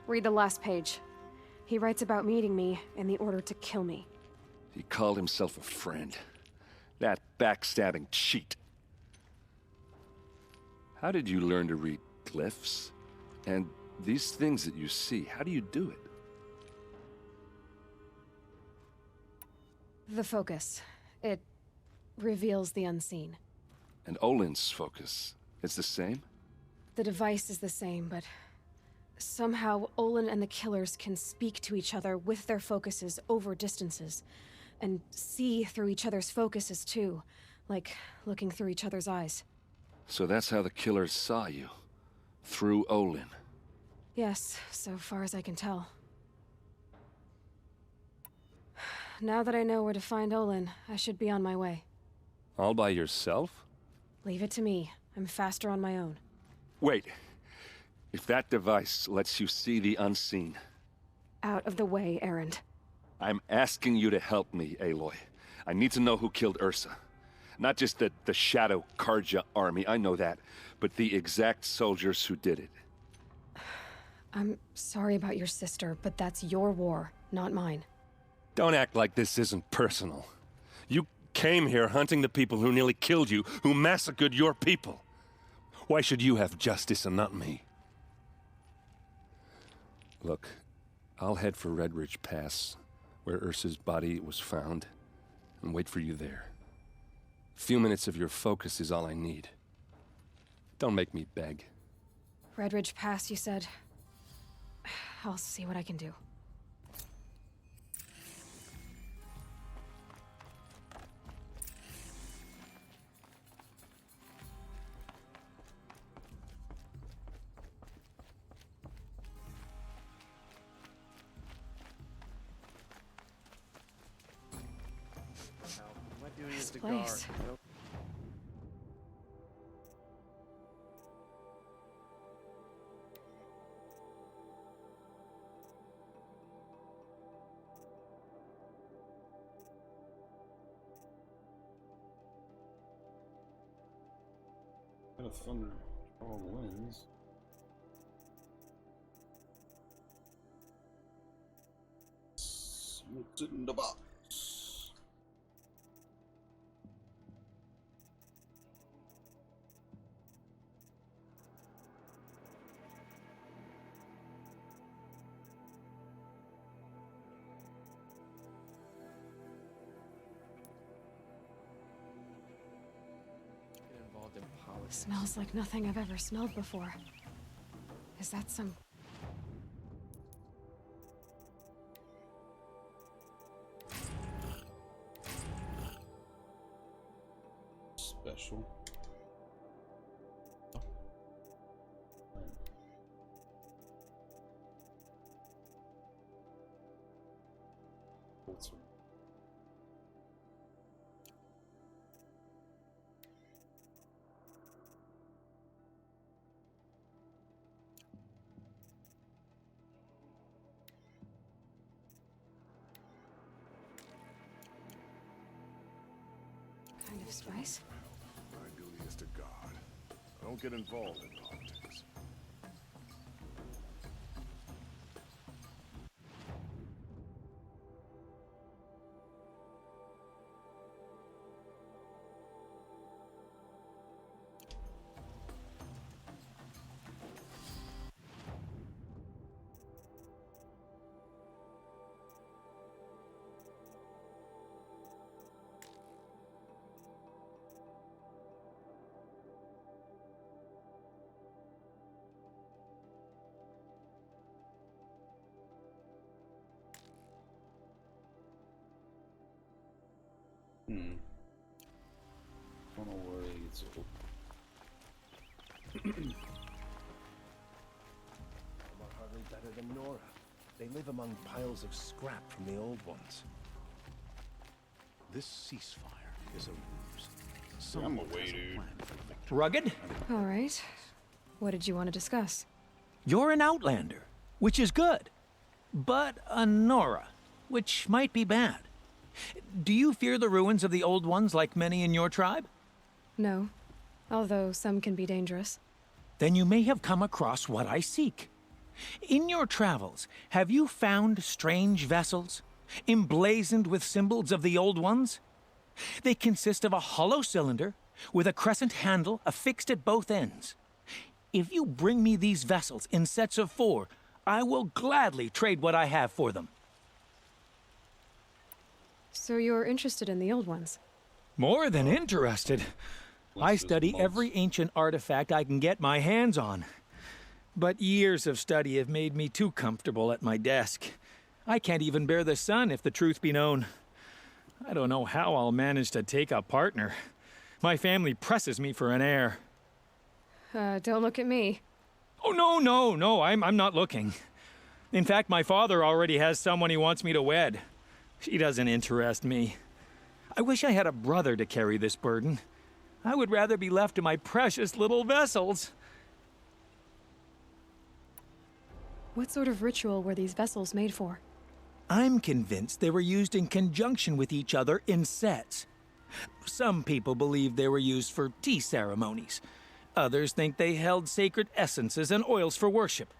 Read the last page. He writes about meeting me in the order to kill me. He called himself a friend. That backstabbing cheat. How did you learn to read glyphs? And these things that you see, how do you do it? The focus. It reveals the unseen. And Olin's focus is the same? The device is the same, but somehow Olin and the killers can speak to each other with their focuses over distances, and see through each other's focuses too, like looking through each other's eyes. So that's how the killers saw you? Through Olin? Yes, so far as I can tell. Now that I know where to find Olin, I should be on my way. All by yourself? Leave it to me. I'm faster on my own. Wait. If that device lets you see the unseen... Out of the way, Erend. I'm asking you to help me, Aloy. I need to know who killed Ursa. Not just the Shadow Karja army, I know that, but the exact soldiers who did it. I'm sorry about your sister, but that's your war, not mine. Don't act like this isn't personal. You came here hunting the people who nearly killed you, who massacred your people. Why should you have justice and not me? Look, I'll head for Redridge Pass, where Ursa's body was found, and wait for you there. A few minutes of your focus is all I need. Don't make me beg. Redridge Pass, you said? I'll see what I can do. This place. Got a thunder all winds. What's in the box? Smells like nothing I've ever smelled before. Is that some... Special. kind of spice? My duty is to God. I don't get involved in politics. Don't know where it's hardly better than Nora. They live among piles of scrap from the old ones. This ceasefire is a ruse. I'm away, dude. Rugged? All right. What did you want to discuss? You're an Outlander, which is good. But a Nora, which might be bad. Do you fear the ruins of the Old Ones like many in your tribe? No. Although some can be dangerous. then you may have come across what I seek. In your travels, have you found strange vessels, emblazoned with symbols of the Old Ones? They consist of a hollow cylinder with a crescent handle affixed at both ends. If you bring me these vessels in sets of 4, I will gladly trade what I have for them. So you're interested in the Old Ones? More than interested. I study every ancient artifact I can get my hands on. But years of study have made me too comfortable at my desk. I can't even bear the sun, if the truth be known. I don't know how I'll manage to take a partner. My family presses me for an heir. Don't look at me. Oh, no, I'm not looking. In fact, my father already has someone he wants me to wed. She doesn't interest me. I wish I had a brother to carry this burden. I would rather be left to my precious little vessels. What sort of ritual were these vessels made for? I'm convinced they were used in conjunction with each other in sets. Some people believe they were used for tea ceremonies. Others think they held sacred essences and oils for worship.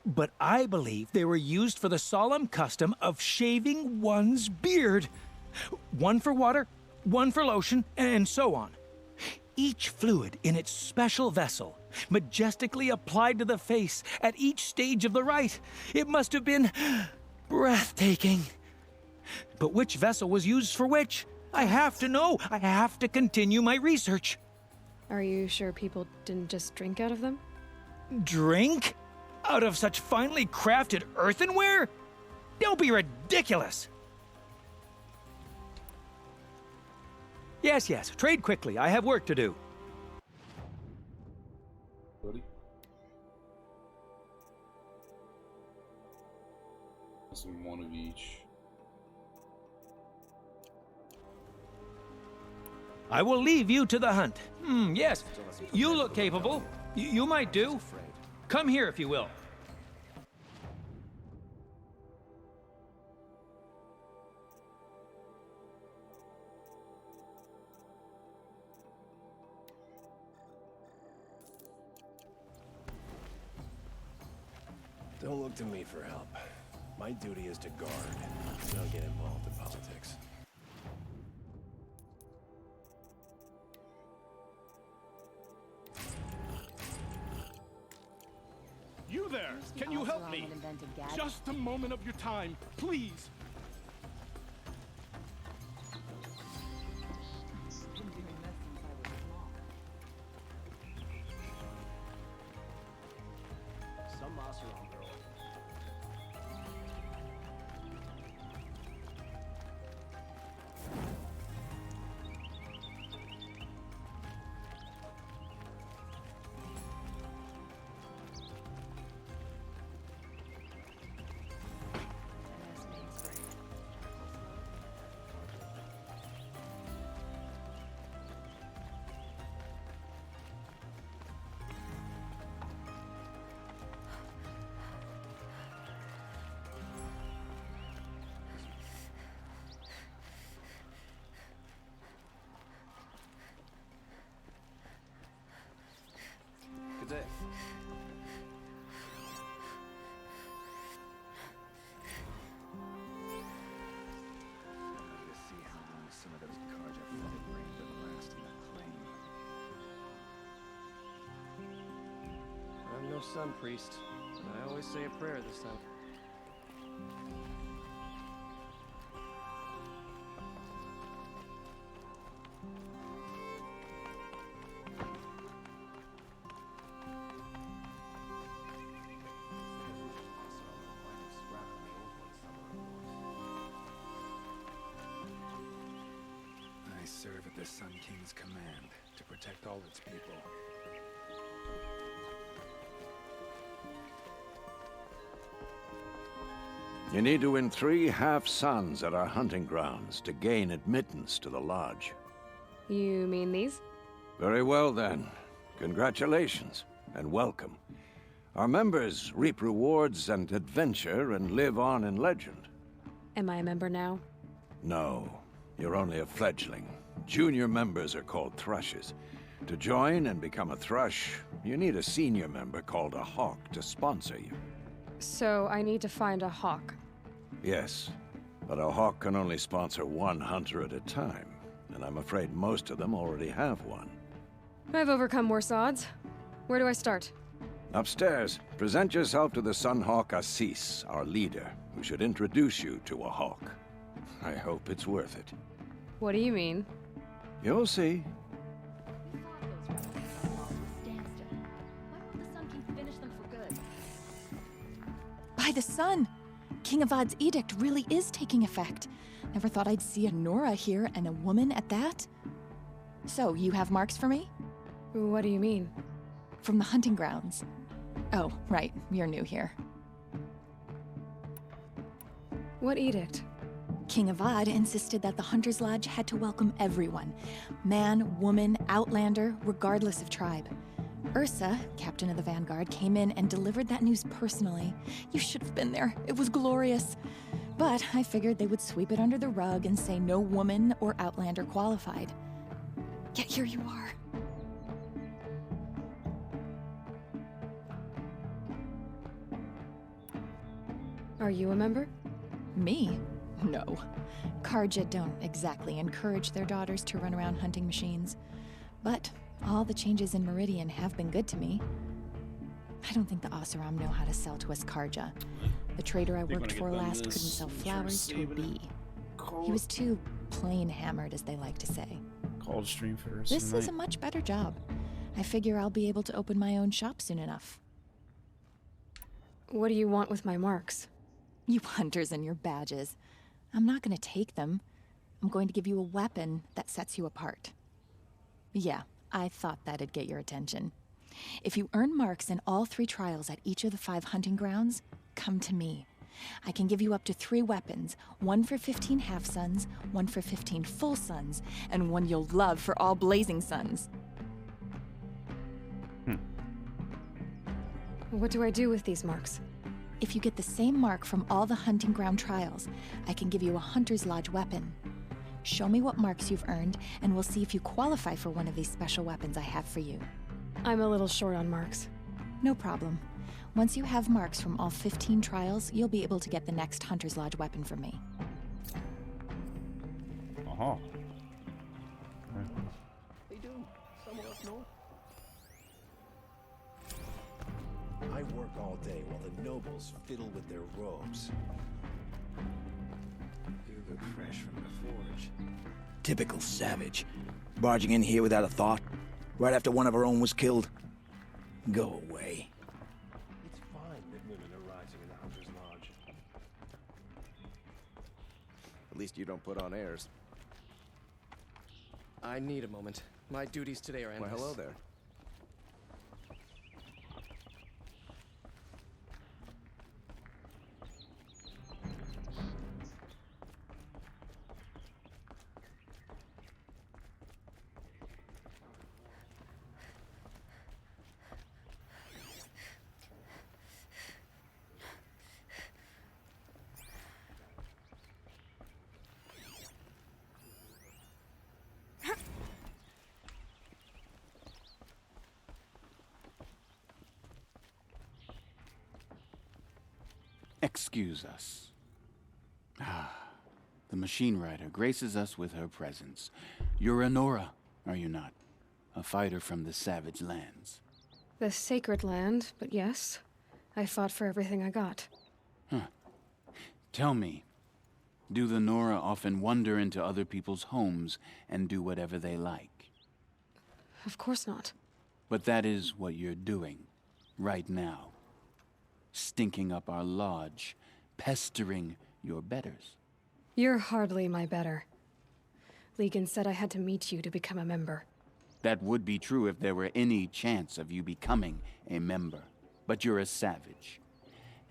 But I believe they were used for the solemn custom of shaving one's beard. One for water, one for lotion, and so on. Each fluid in its special vessel, majestically applied to the face at each stage of the rite. It must have been breathtaking. But which vessel was used for which? I have to know. I have to continue my research. Are you sure people didn't just drink out of them? Drink? Out of such finely crafted earthenware? Don't be ridiculous! Yes, trade quickly. I have work to do. Buddy? Some one of each. I will leave you to the hunt. Yes, you look capable. You might do. Come here if you will. Don't look to me for help. My duty is to guard. Don't get involved in politics. You there! Can you help me? Just a moment of your time, please! Some Oseram girl. Good day. Let's see how long some of those cards are flooded rain for the last in the claim. I'm no sun priest, but I always say a prayer this time. I serve at the Sun King's command to protect all its people. You need to win 3 half-suns at our hunting grounds to gain admittance to the lodge. You mean these? Very well, then. Congratulations, and welcome. Our members reap rewards and adventure and live on in legend. Am I a member now? No, you're only a fledgling. Junior members are called thrushes. To join and become a Thrush, you need a senior member called a Hawk to sponsor you. So I need to find a Hawk. Yes, but a Hawk can only sponsor one hunter at a time, and I'm afraid most of them already have one. I've overcome worse odds. Where do I start? Upstairs, present yourself to the Sunhawk Assis, our leader, who should introduce you to a Hawk. I hope it's worth it. What do you mean? You'll see. By the sun! King Avad's edict really is taking effect. Never thought I'd see a Nora here, and a woman at that. So, you have marks for me? What do you mean? From the hunting grounds. Oh, right, you're new here. What edict? King Avad insisted that the Hunter's Lodge had to welcome everyone. Man, woman, outlander, regardless of tribe. Ursa, captain of the Vanguard, came in and delivered that news personally. You should have been there. It was glorious. But I figured they would sweep it under the rug and say no woman or outlander qualified. Yet here you are. Are you a member? Me? No. Carja don't exactly encourage their daughters to run around hunting machines. But all the changes in Meridian have been good to me. I don't think the Oseram know how to sell to us Carja. The trader I worked for last couldn't sell flowers to a bee. He was too plain hammered, as they like to say. Called stream first. This is a much better job. I figure I'll be able to open my own shop soon enough. What do you want with my marks? You hunters and your badges. I'm not going to take them. I'm going to give you a weapon that sets you apart. Yeah, I thought that'd get your attention. If you earn marks in all 3 trials at each of the 5 hunting grounds, come to me. I can give you up to 3 weapons, 1 for 15 half-suns, 1 for 15 full suns, and 1 you'll love for all blazing suns. What do I do with these marks? If you get the same mark from all the hunting ground trials, I can give you a Hunter's Lodge weapon. Show me what marks you've earned, and we'll see if you qualify for one of these special weapons I have for you. I'm a little short on marks. No problem. Once you have marks from all 15 trials, you'll be able to get the next Hunter's Lodge weapon from me. Uh-huh. They do. Somewhere up north. I work all day while the nobles fiddle with their robes. You look fresh from the forge. Typical savage. Barging in here without a thought, right after one of our own was killed. Go away. It's fine that women are rising in the Hunter's Lodge. At least you don't put on airs. I need a moment. My duties today are endless. Well, hello there. Excuse us. The machine rider graces us with her presence. You're a Nora, are you not? A fighter from the savage lands. The sacred land, but yes. I fought for everything I got. Tell me, do the Nora often wander into other people's homes and do whatever they like? Of course not. But that is what you're doing, right now. Stinking up our lodge, pestering your betters. You're hardly my better. Legan said I had to meet you to become a member. That would be true if there were any chance of you becoming a member. But you're a savage.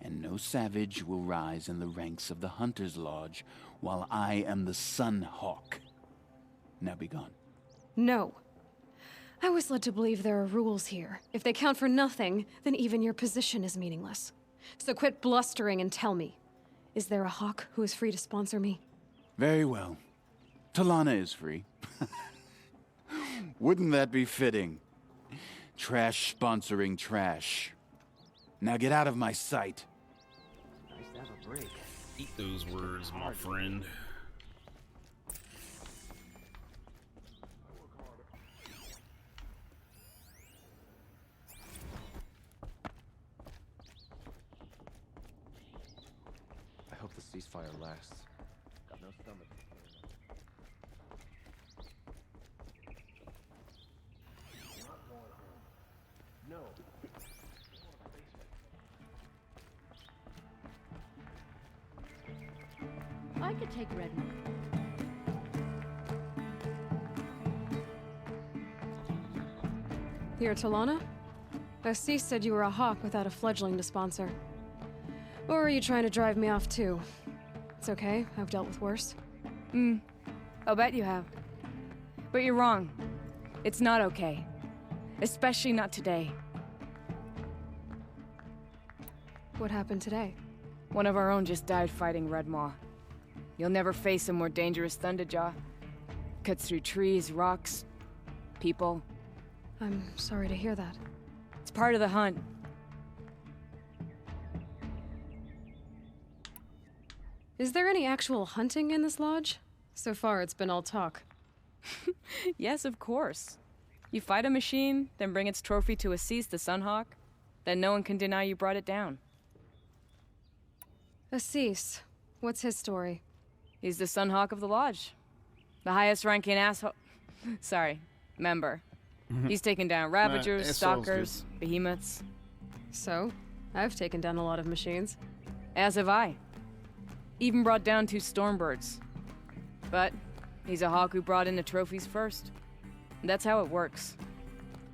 And no savage will rise in the ranks of the Hunter's Lodge while I am the Sunhawk. Now be gone. No. I was led to believe there are rules here. If they count for nothing, then even your position is meaningless. So quit blustering and tell me. Is there a Hawk who is free to sponsor me? Very well. Talana is free. Wouldn't that be fitting? Trash sponsoring trash. Now get out of my sight. Nice to have a break. Eat those words, my friend. I hope the ceasefire lasts. Got no stomach. No. I could take Redmond. Here, Talana? Assis said you were a hawk without a fledgling to sponsor. Or are you trying to drive me off too? It's okay, I've dealt with worse. I'll bet you have. But you're wrong. It's not okay. Especially not today. What happened today? One of our own just died fighting Redmaw. You'll never face a more dangerous Thunderjaw. Cuts through trees, rocks, people. I'm sorry to hear that. It's part of the hunt. Is there any actual hunting in this lodge? So far, it's been all talk. Yes, of course. You fight a machine, then bring its trophy to Assis the Sunhawk, then no one can deny you brought it down. Assis, what's his story? He's the Sunhawk of the Lodge. The highest ranking member. He's taken down Ravagers, Stalkers, Behemoths. So, I've taken down a lot of machines. As have I. Even brought down 2 Stormbirds. But he's a hawk who brought in the trophies first. That's how it works.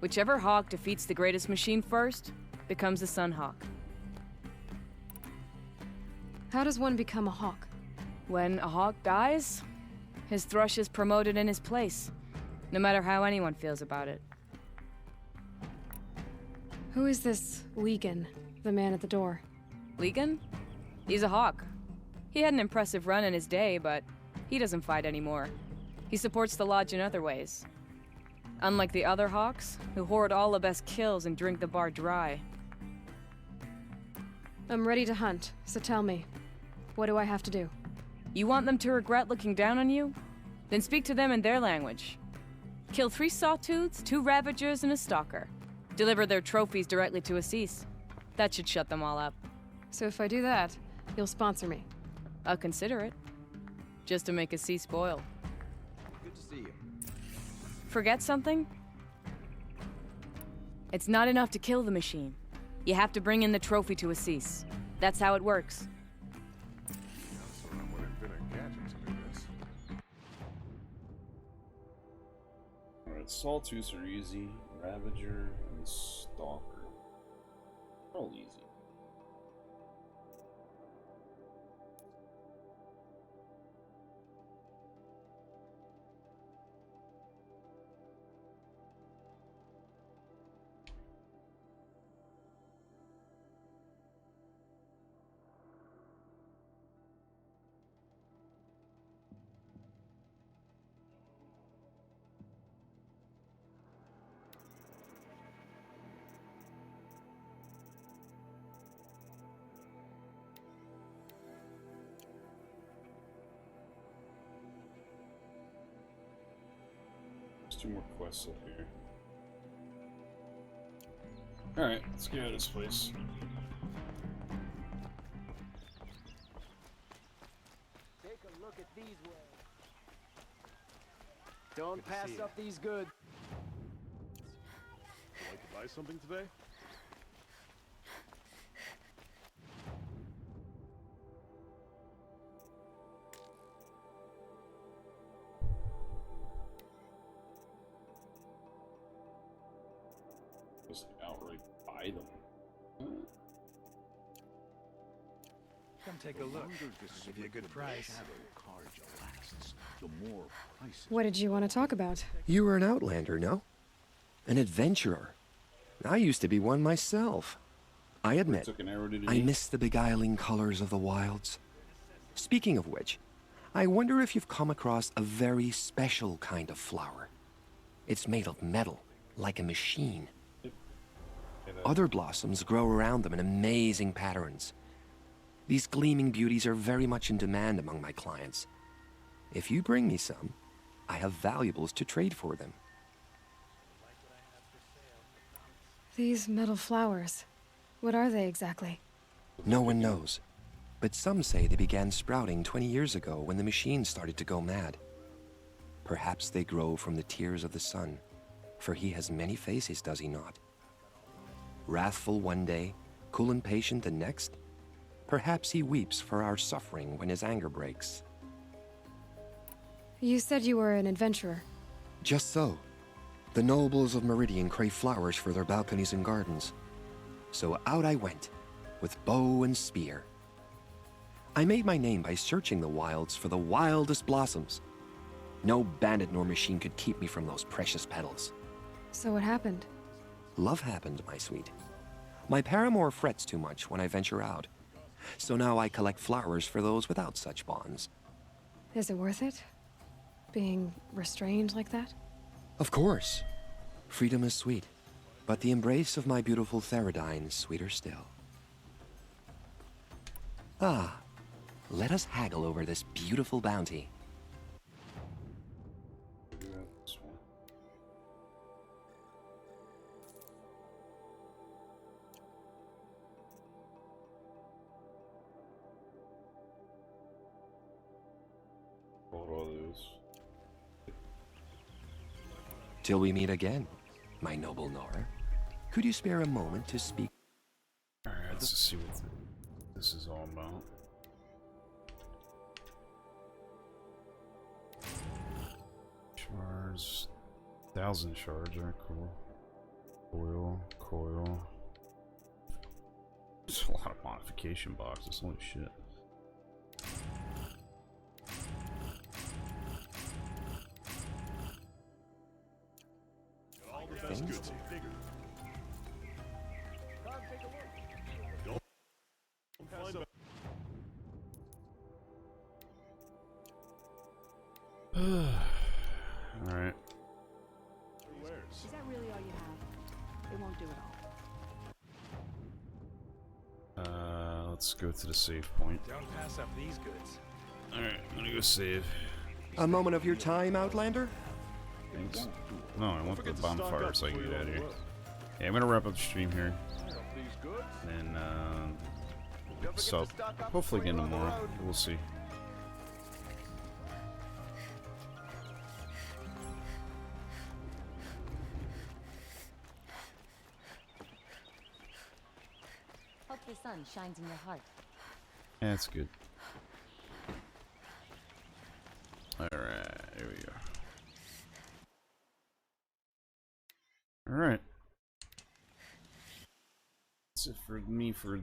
Whichever hawk defeats the greatest machine first becomes the Sunhawk. How does one become a hawk? When a hawk dies, his thrush is promoted in his place, no matter how anyone feels about it. Who is this Legan, the man at the door? Legan? He's a hawk. He had an impressive run in his day, but he doesn't fight anymore. He supports the lodge in other ways. Unlike the other hawks, who hoard all the best kills and drink the bar dry. I'm ready to hunt, so tell me, what do I have to do? You want them to regret looking down on you? Then speak to them in their language. Kill 3 Sawtooths, 2 Ravagers, and a Stalker. Deliver their trophies directly to Assis. That should shut them all up. So if I do that, you'll sponsor me? I'll consider it. Just to make Assis spoiled. Good to see you. Forget something? It's not enough to kill the machine. You have to bring in the trophy to Assis. That's how it works. Alright, Sawtooths are easy. Ravager and Stalker. All easy. There's 2 more quests up here. Alright, let's get out of this place. Take a look at these wares. Don't pass up these goods. Would like to buy something today? Just outright buy them. Come take a look. Give you a good price. What did you want to talk about? You were an outlander, no? An adventurer. I used to be one myself. I admit, Took an arrow to the I knee. miss the beguiling colors of the wilds. Speaking of which, I wonder if you've come across a very special kind of flower. It's made of metal, like a machine. Other blossoms grow around them in amazing patterns. These gleaming beauties are very much in demand among my clients. If you bring me some, I have valuables to trade for them. These metal flowers, what are they exactly? No one knows, but some say they began sprouting 20 years ago when the machine started to go mad. Perhaps they grow from the tears of the sun, for he has many faces, does he not? Wrathful one day, cool and patient the next. Perhaps he weeps for our suffering when his anger breaks. You said you were an adventurer. Just so. The nobles of Meridian crave flowers for their balconies and gardens. So out I went, with bow and spear. I made my name by searching the wilds for the wildest blossoms. No bandit nor machine could keep me from those precious petals. So what happened? Love happened, my sweet. My paramour frets too much when I venture out. So now I collect flowers for those without such bonds. Is it worth it? Being restrained like that? Of course. Freedom is sweet, but the embrace of my beautiful Theradine is sweeter still. Ah, let us haggle over this beautiful bounty. Till we meet again, my noble Nora. Could you spare a moment to speak? Alright, let's just see what this is all about. Shards. 1,000 shards are cool. Coil. There's a lot of modification boxes, holy shit. Alright. Is that really all you have? It won't do it all. Let's go to the save point. Don't pass up these goods. Alright, I'm gonna go save. A moment of your time, Outlander? Thanks. No, I want the bonfire so I can get out of here. Yeah, I'm gonna wrap up the stream here. And so hopefully again tomorrow. We'll see. Hope the sun shines in your heart. Yeah, that's good. Alright, here we go. Alright. That's it for me for